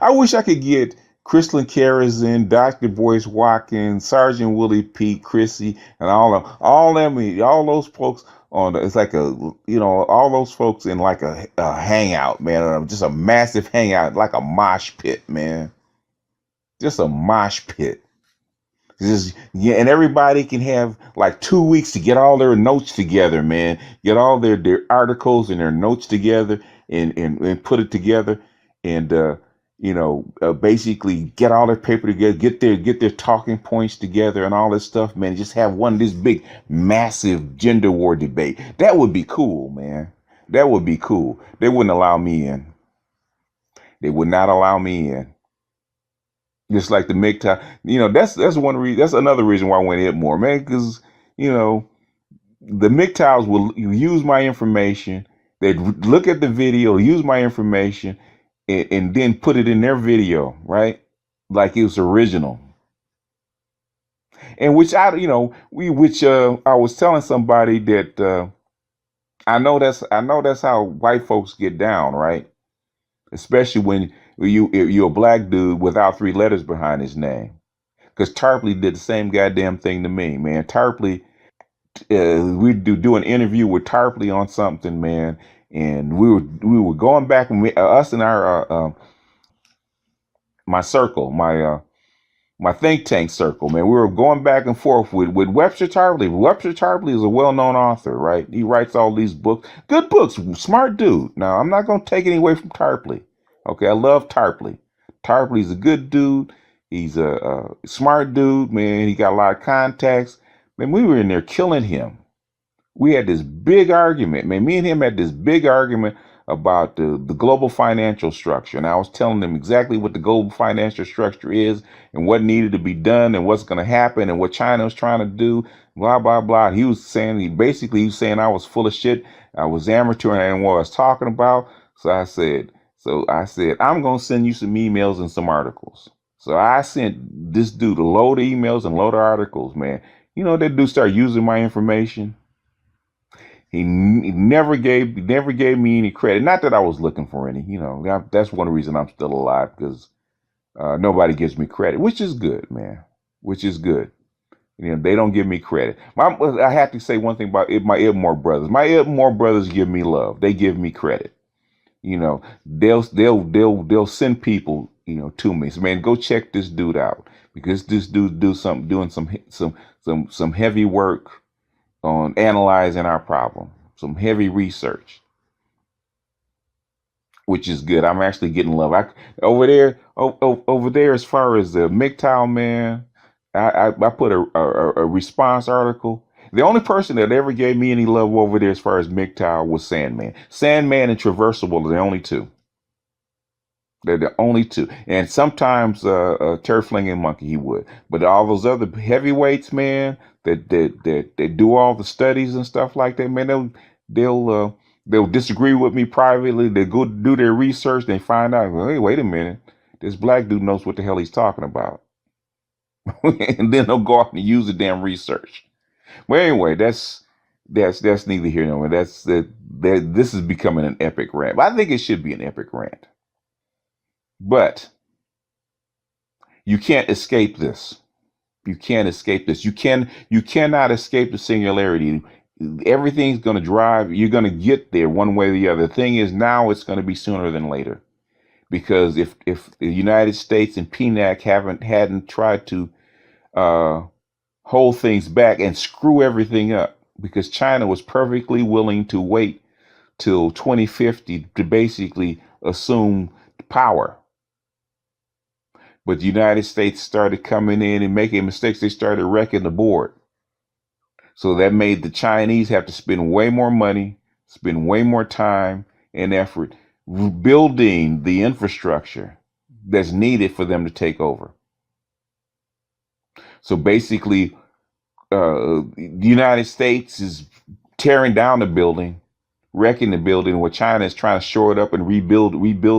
I wish I could get Crystalline Carrizon, Dr. Boyce Watkins, Sergeant Willie P. Chrissy, and all those folks it's like all those folks in like a hangout, man, just a massive hangout, like a mosh pit, man, just a mosh pit. Yeah, and everybody can have like 2 weeks to get all their notes together, man. Get all their articles and their notes together and put it together and basically get all their paper together, get their talking points together and all this stuff, man. Just have one of this big massive gender war debate. That would be cool, man. That would be cool. They wouldn't allow me in. They would not allow me in. Just like the MGTOW, that's one reason. That's another reason why I went IBMOR, man. Because the MGTOWs will use my information. They'd look at the video, use my information, and then put it in their video, right? Like it was original. And which I was telling somebody that I know that's how white folks get down, right? Especially when you're a black dude without three letters behind his name. Because Tarpley did the same goddamn thing to me, man. Tarpley, we do an interview with Tarpley on something, man, and we were going back and us and our my circle, my think tank circle, man. We were going back and forth with Webster Tarpley. Webster Tarpley is a well-known author, right? He writes all these books, good books, smart dude. Now, I'm not going to take it away from Tarpley. Okay, I love Tarpley. Tarpley's a good dude. He's a smart dude, man. He got a lot of contacts. Man, we were in there killing him. We had this big argument, man. Me and him had this big argument about the global financial structure. And I was telling him exactly what the global financial structure is and what needed to be done and what's going to happen and what China was trying to do, blah, blah, blah. He was saying I was full of shit. I was amateur and I didn't know what I was talking about. So I said, I'm going to send you some emails and some articles. So I sent this dude a load of emails and a load of articles, man. That dude started using my information. He never gave me any credit. Not that I was looking for any. That's one reason I'm still alive, because nobody gives me credit, which is good, man. Which is good. They don't give me credit. I have to say one thing about my IBMOR brothers. My IBMOR brothers give me love. They give me credit. They'll send people to me. So, man, go check this dude out, because this dude doing some heavy work on analyzing our problem, some heavy research, which is good. I'm actually getting love. Over there, as far as the MGTOW, man, I put a response article. The only person that ever gave me any love over there as far as MGTOW was Sandman. Sandman and Traversable are the only two. They're the only two. And sometimes Turf Flinging Monkey he would. But all those other heavyweights, man, that do all the studies and stuff like that, man, they'll disagree with me privately. They go do their research. They find out, well, hey, wait a minute, this black dude knows what the hell he's talking about. And then they'll go off and use the damn research. Well, anyway, that's neither here nor there. That this is becoming an epic rant. But I think it should be an epic rant. But you can't escape this. You can't escape this. You cannot escape the singularity. Everything's going to drive. You're going to get there one way or the other. The thing is, now it's going to be sooner than later, because if the United States and PNAC hadn't tried to hold things back and screw everything up, because China was perfectly willing to wait till 2050 to basically assume power. But the United States started coming in and making mistakes. They started wrecking the board. So that made the Chinese have to spend way more money, spend way more time and effort building the infrastructure that's needed for them to take over. So basically, the United States is tearing down the building, wrecking the building, while China is trying to shore it up and rebuild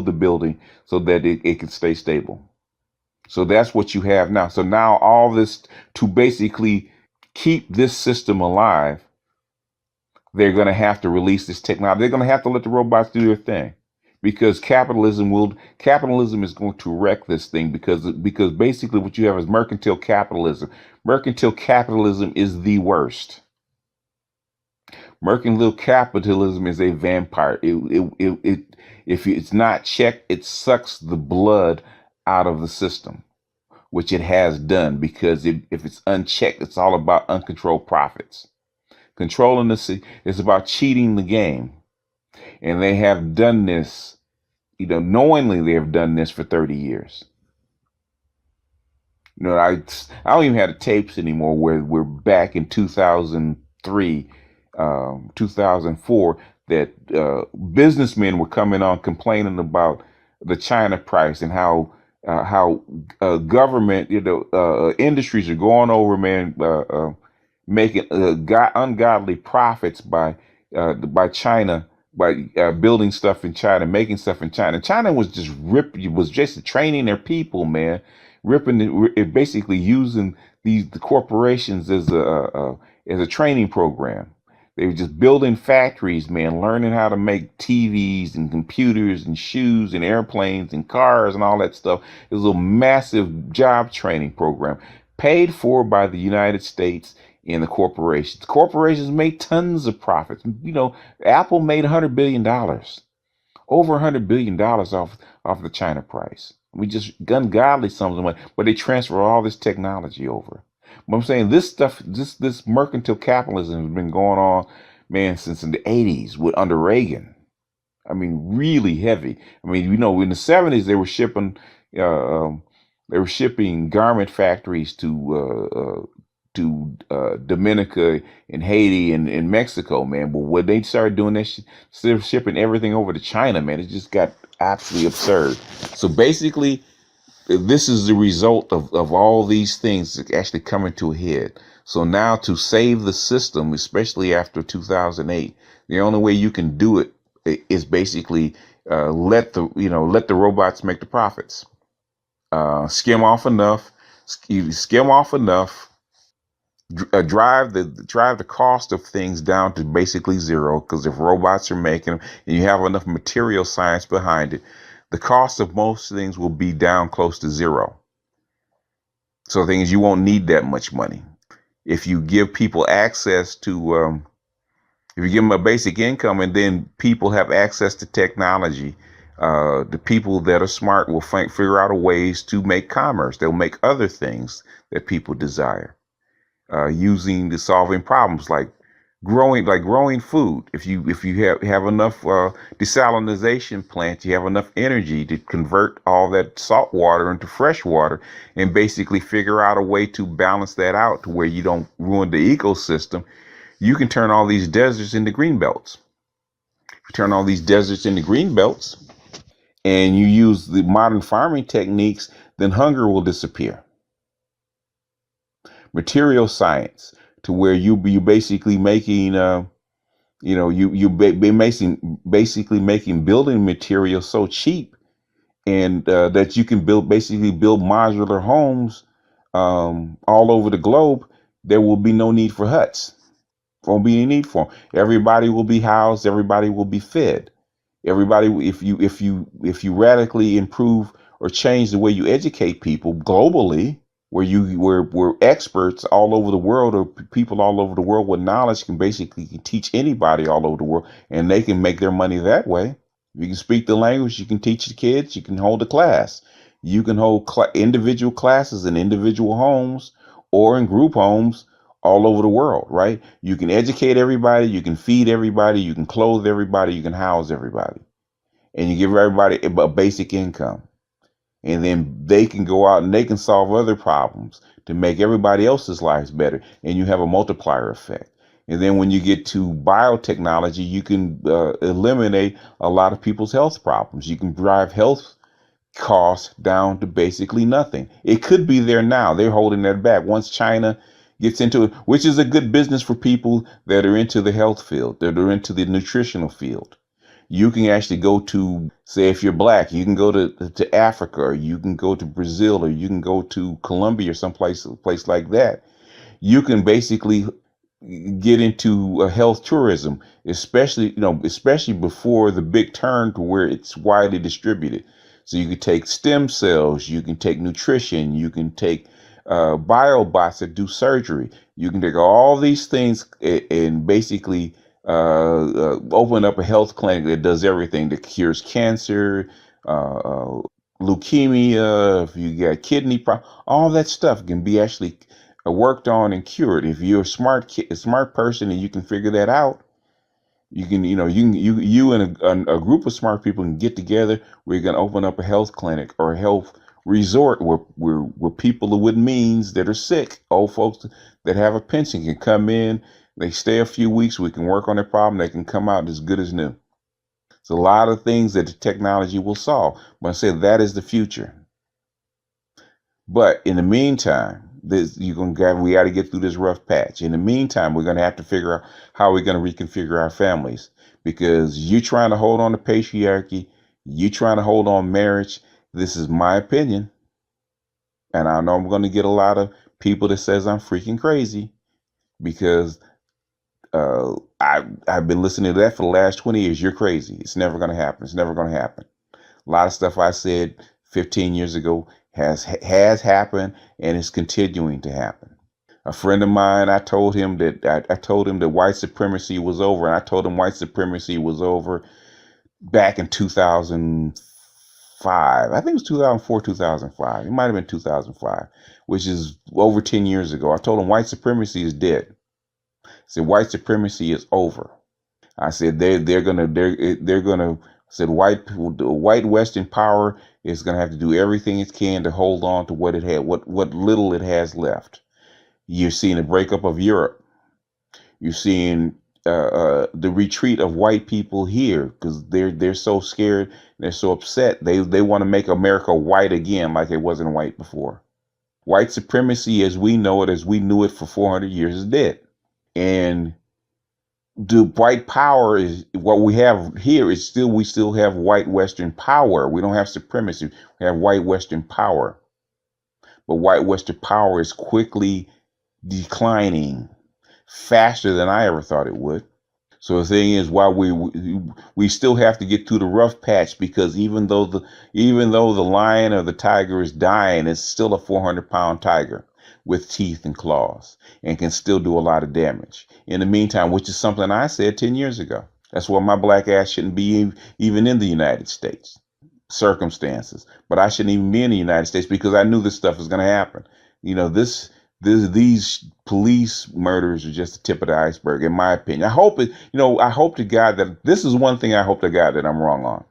the building so that it can stay stable. So that's what you have now. So now all this, to basically keep this system alive, they're going to have to release this technology. They're going to have to let the robots do their thing, because capitalism is going to wreck this thing, because basically what you have is mercantile capitalism. Mercantile capitalism is the worst. Mercantile capitalism is a vampire. If it's not checked, it sucks the blood out of the system, which it has done, because if it's unchecked, it's all about uncontrolled profits. Controlling the is about cheating the game. And they have done this, knowingly they have done this for 30 years. I don't even have the tapes anymore where we're back in 2003, 2004, that businessmen were coming on complaining about the China price and how government, industries are going over, man, making ungodly profits by China, by building stuff in China, making stuff in China. China was just training their people, man, basically using the corporations as a training program. They were just building factories, man, learning how to make TVs and computers and shoes and airplanes and cars and all that stuff. It was a massive job training program paid for by the United States and the corporations. Corporations made tons of profits. Apple made $100 billion, over $100 billion off the China price. We just ungodly sums of money, but they transfer all this technology over. But I'm saying this stuff, this mercantile capitalism has been going on, man, since in the 80s under Reagan. I mean, really heavy. I mean, in the 70s they were shipping garment factories to Dominica and Haiti and Mexico, man. But when they started doing that, instead of shipping everything over to China, man, it just got absolutely absurd. So basically, this is the result of all these things actually coming to a head. So now, to save the system, especially after 2008, the only way you can do it is basically let the robots make the profits. Skim off enough, drive the cost of things down to basically zero. Because if robots are making them and you have enough material science behind it, the cost of most things will be down close to zero. So things, you won't need that much money. If you give people access to, if you give them a basic income and then people have access to technology, the people that are smart will figure out ways to make commerce. They'll make other things that people desire, solving problems like growing food. If you have enough desalination plants, you have enough energy to convert all that salt water into fresh water, and basically figure out a way to balance that out to where you don't ruin the ecosystem. You can turn all these deserts into green belts. You turn all these deserts into green belts, and you use the modern farming techniques, then hunger will disappear. Material science, to where you basically making be making basically making building materials so cheap, and that you can build modular homes all over the globe. There will be no need for huts. Won't be any need for them. Everybody will be housed. Everybody will be fed. Everybody, if you radically improve or change the way you educate people globally, where experts all over the world, or people all over the world with knowledge, can basically teach anybody all over the world, and they can make their money that way. If you can speak the language, you can teach the kids, you can hold a class, you can hold individual classes in individual homes or in group homes all over the world, right? You can educate everybody, you can feed everybody, you can clothe everybody, you can house everybody, and you give everybody a basic income. And then they can go out and they can solve other problems to make everybody else's lives better. And you have a multiplier effect. And then when you get to biotechnology, you can eliminate a lot of people's health problems. You can drive health costs down to basically nothing. It could be there now. They're holding that back. Once China gets into it, which is a good business for people that are into the health field, that are into the nutritional field. You can actually go to, say, if you're black, you can go to Africa, or you can go to Brazil, or you can go to Colombia, or a place like that. You can basically get into health tourism, especially before the big turn to where it's widely distributed. So you can take stem cells, you can take nutrition, you can take biobots that do surgery. You can take all these things and basically open up a health clinic that does everything, that cures cancer, leukemia, if you got kidney problem, all that stuff can be actually worked on and cured. If you're a smart person, and you can figure that out, you can, you and a group of smart people can get together. We're going to open up a health clinic or a health resort where people with means, that are sick, old folks that have a pension, can come in. They stay a few weeks. We can work on their problem. They can come out as good as new. It's a lot of things that the technology will solve. But I said that is the future. But in the meantime, we got to get through this rough patch. In the meantime, we're going to have to figure out how we're going to reconfigure our families, because you trying to hold on to patriarchy, you trying to hold on marriage. This is my opinion, and I know I'm going to get a lot of people that says I'm freaking crazy, because I've been listening to that for the last 20 years. You're crazy. It's never going to happen. It's never going to happen. A lot of stuff I said 15 years ago has happened, and is continuing to happen. A friend of mine, I told him that white supremacy was over, and I told him white supremacy was over back in 2005. I think it was 2004, 2005. It might have been 2005, which is over 10 years ago. I told him white supremacy is dead. I said white supremacy is over. I said they're gonna said white Western power is gonna have to do everything it can to hold on to what it had, what little it has left. You're seeing a breakup of Europe. You're seeing the retreat of white people here, because they're so scared, they're so upset. They want to make America white again, like it wasn't white before. White supremacy, as we know it, as we knew it for 400 years, is dead. And the white power is what we have here. We still have white Western power. We don't have supremacy. We have white Western power. But white Western power is quickly declining, faster than I ever thought it would. So the thing is, why we still have to get through the rough patch, because even though the lion or the tiger is dying, it's still a 400-pound tiger with teeth and claws, and can still do a lot of damage. In the meantime, which is something I said 10 years ago. That's why my black ass shouldn't be even in the United States circumstances. But I shouldn't even be in the United States, because I knew this stuff was going to happen. This These police murders are just the tip of the iceberg, in my opinion. I hope to God that this is one thing I hope to God that I'm wrong on.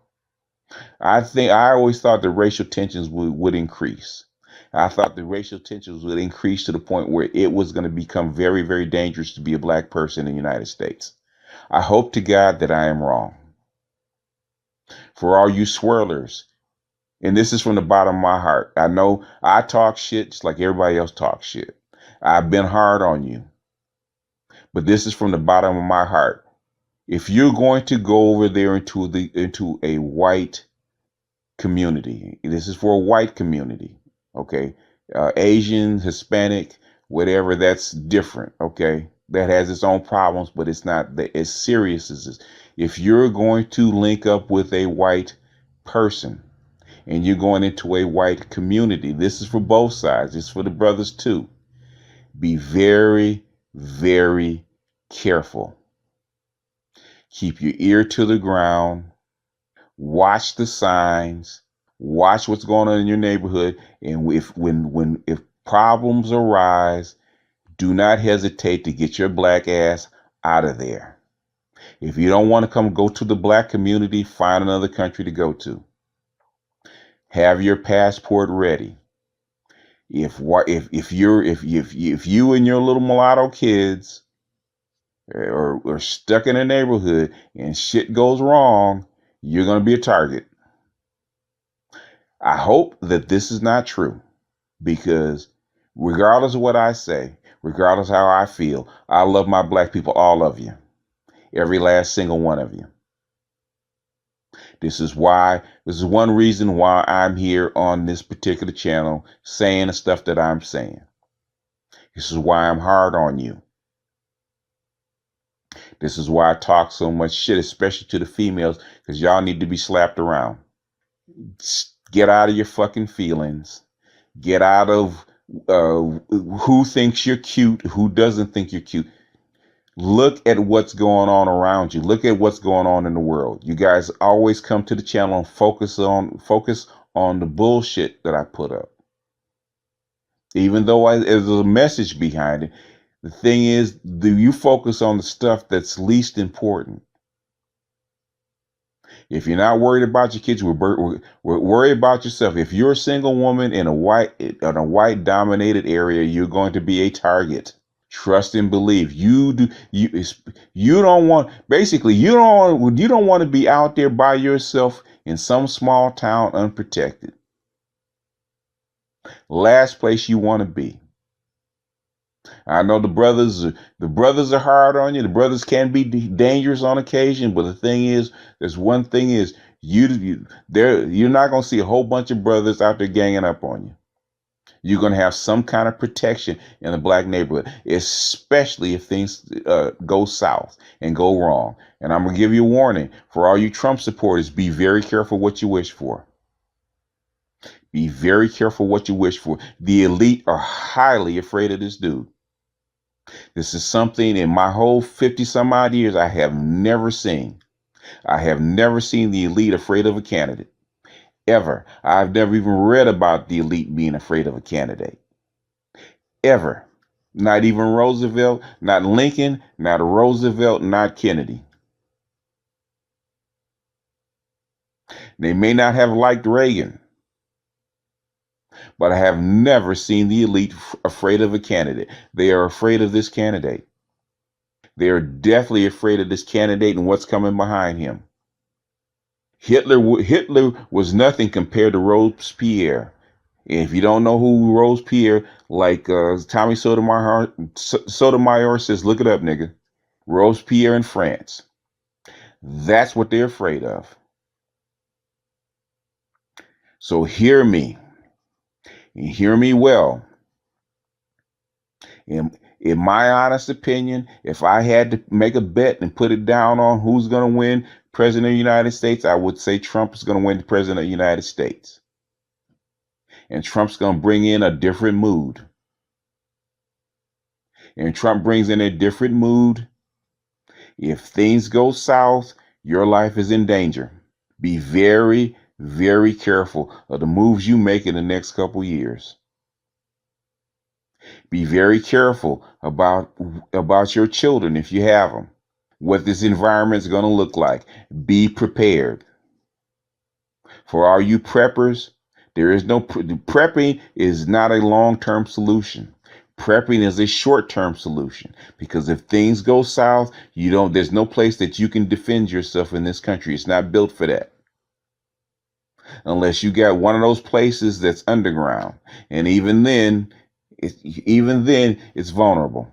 I always thought the racial tensions would increase. I thought the racial tensions would increase to the point where it was going to become very, very dangerous to be a black person in the United States. I hope to God that I am wrong. For all you swirlers, and this is from the bottom of my heart, I know I talk shit just like everybody else talks shit. I've been hard on you, but this is from the bottom of my heart. If you're going to go over there into a white community, this is for a white community, okay? Asian, Hispanic, whatever, that's different, okay? That has its own problems, but it's not as serious as this. If you're going to link up with a white person and you're going into a white community, this is for both sides. It's for the brothers too. Be very, very careful. Keep your ear to the ground. Watch the signs. Watch what's going on in your neighborhood. And if problems arise, do not hesitate to get your black ass out of there. If you don't want to go to the black community, find another country to go to. Have your passport ready. If you and your little mulatto kids are stuck in a neighborhood and shit goes wrong, you're going to be a target. I hope that this is not true, because regardless of what I say, regardless of how I feel, I love my black people, all of you, every last single one of you. This is one reason why I'm here on this particular channel saying the stuff that I'm saying. This is why I'm hard on you. This is why I talk so much shit, especially to the females, because y'all need to be slapped around. Get out of your fucking feelings. Get out of who thinks you're cute, who doesn't think you're cute. Look at what's going on around you. Look at what's going on in the world. You guys always come to the channel and focus on the bullshit that I put up. Even though there's a message behind it, the thing is, do you focus on the stuff that's least important? If you're not worried about your kids, we're worried about yourself. If you're a single woman in a white dominated area, you're going to be a target. Trust and believe. You don't want, basically, you don't want to be out there by yourself in some small town unprotected. Last place you want to be. I know the brothers are hard on you. The brothers can be dangerous on occasion, but the thing is, there's one thing is, you're not going to see a whole bunch of brothers out there ganging up on you. You're going to have some kind of protection in the black neighborhood, especially if things go south and go wrong. And I'm going to give you a warning for all you Trump supporters: be very careful what you wish for. Be very careful what you wish for. The elite are highly afraid of this dude. This is something in my whole 50 some odd years I have never seen. I have never seen the elite afraid of a candidate. Ever. I've never even read about the elite being afraid of a candidate. Ever. Not even Roosevelt, not Lincoln, not Roosevelt, not Kennedy. They may not have liked Reagan, but I have never seen the elite afraid of a candidate. They are afraid of this candidate. They are definitely afraid of this candidate and what's coming behind him. Hitler was nothing compared to Robespierre. If you don't know who Robespierre, like Tommy Sotomayor says, look it up, nigga. Robespierre in France. That's what they're afraid of. So hear me. And hear me well. In my honest opinion, if I had to make a bet and put it down on who's going to win president of the United States, I would say Trump is going to win the president of the United States. And Trump's going to bring in a different mood. And Trump brings in a different mood. If things go south, your life is in danger. Be very, very careful of the moves you make in the next couple years. Be very careful about your children if you have them. What this environment is going to look like. Be prepared. For all you preppers, there is no prepping is not a long-term solution. Prepping is a short-term solution because if things go south, there's no place that you can defend yourself in this country. It's not built for that. Unless you got one of those places that's underground. And even then it's vulnerable.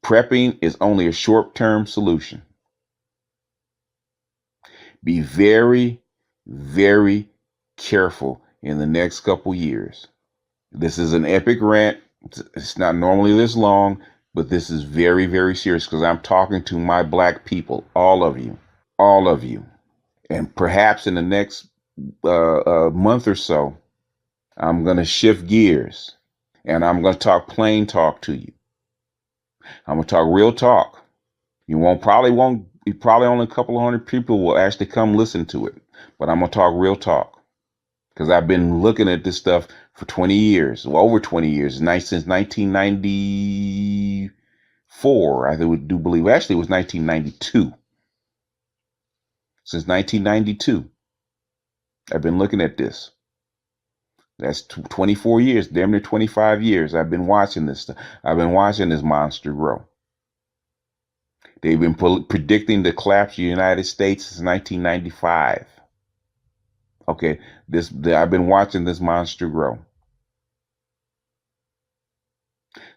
Prepping is only a short-term solution. Be very, very careful in the next couple years. This is an epic rant. It's not normally this long, but this is very, very serious because I'm talking to my black people, all of you, all of you. And perhaps in the next month or so, I'm going to shift gears and I'm going to talk plain talk to you. I'm going to talk real talk. Probably only a couple of hundred people will actually come listen to it, but I'm going to talk real talk. Because I've been looking at this stuff for 20 years, well, over 20 years, since 1994. I do believe, actually, it was 1992. Since 1992, I've been looking at this. That's 24 years, damn near 25 years. I've been watching this stuff. I've been watching this monster grow. They've been predicting the collapse of the United States since 1995. Okay, I've been watching this monster grow.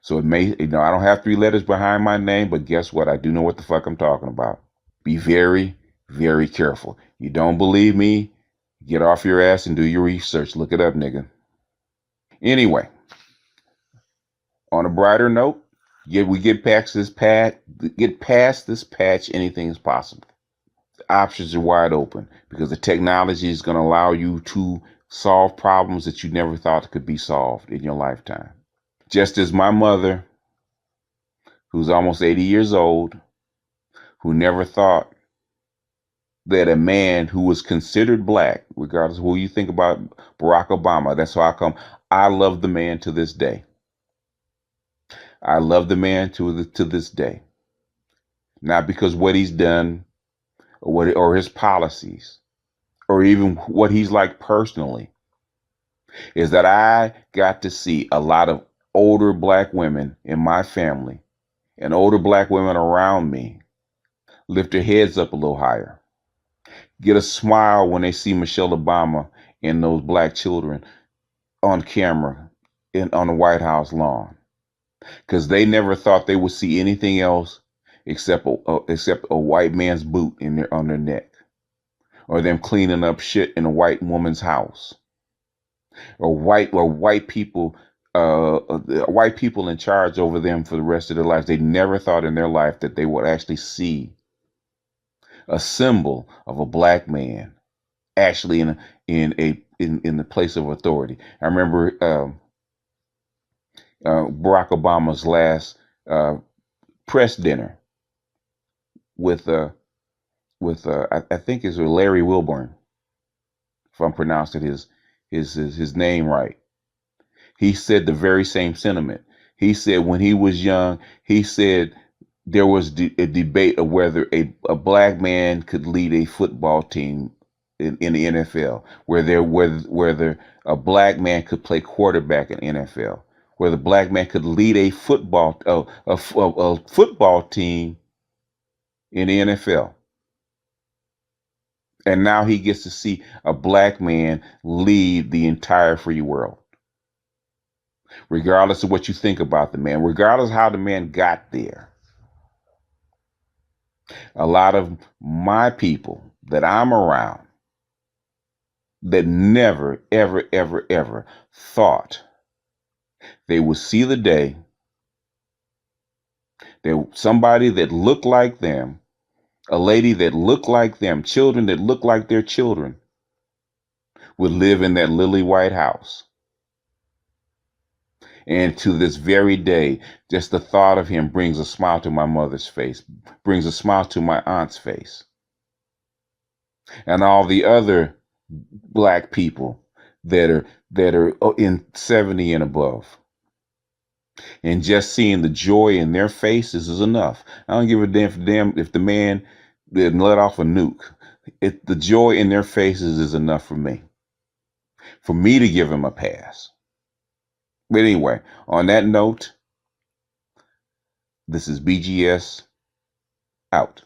So it may, I don't have 3 letters behind my name, but guess what? I do know what the fuck I'm talking about. Be very, very careful. You don't believe me? Get off your ass and do your research. Look it up, nigga. Anyway, on a brighter note, we get past this patch. Anything is possible. The options are wide open because the technology is going to allow you to solve problems that you never thought could be solved in your lifetime. Just as my mother, who's almost 80 years old, who never thought that a man who was considered black, regardless of who you think about Barack Obama, that's how I love the man to this day. I love the man to this day. Not because what he's done or his policies or even what he's like personally, is that I got to see a lot of older black women in my family and older black women around me lift their heads up a little higher, get a smile when they see Michelle Obama and those black children on camera on the White House lawn, because they never thought they would see anything else except a white man's boot on their neck, or them cleaning up shit in a white woman's house, or white people in charge over them for the rest of their lives. They never thought in their life that they would actually see a symbol of a black man actually in the place of authority. I remember Barack Obama's last press dinner with I think it's Larry Wilburn, if I'm pronouncing his name right. He said the very same sentiment. He said when he was young, he said there was a debate of whether a black man could lead a football team in the NFL, whether a black man could play quarterback in NFL, where the black man could lead a football team in the NFL. And now he gets to see a black man lead the entire free world. Regardless of what you think about the man, regardless of how the man got there. A lot of my people that I'm around that never, ever, ever, ever thought they would see the day that somebody that looked like them, a lady that looked like them, children that looked like their children, would live in that lily white house. And to this very day, just the thought of him brings a smile to my mother's face, brings a smile to my aunt's face. And all the other black people that are in 70 and above. And just seeing the joy in their faces is enough. I don't give a damn if the man didn't let off a nuke. The joy in their faces is enough for me to give him a pass. But anyway, on that note, this is BGS out.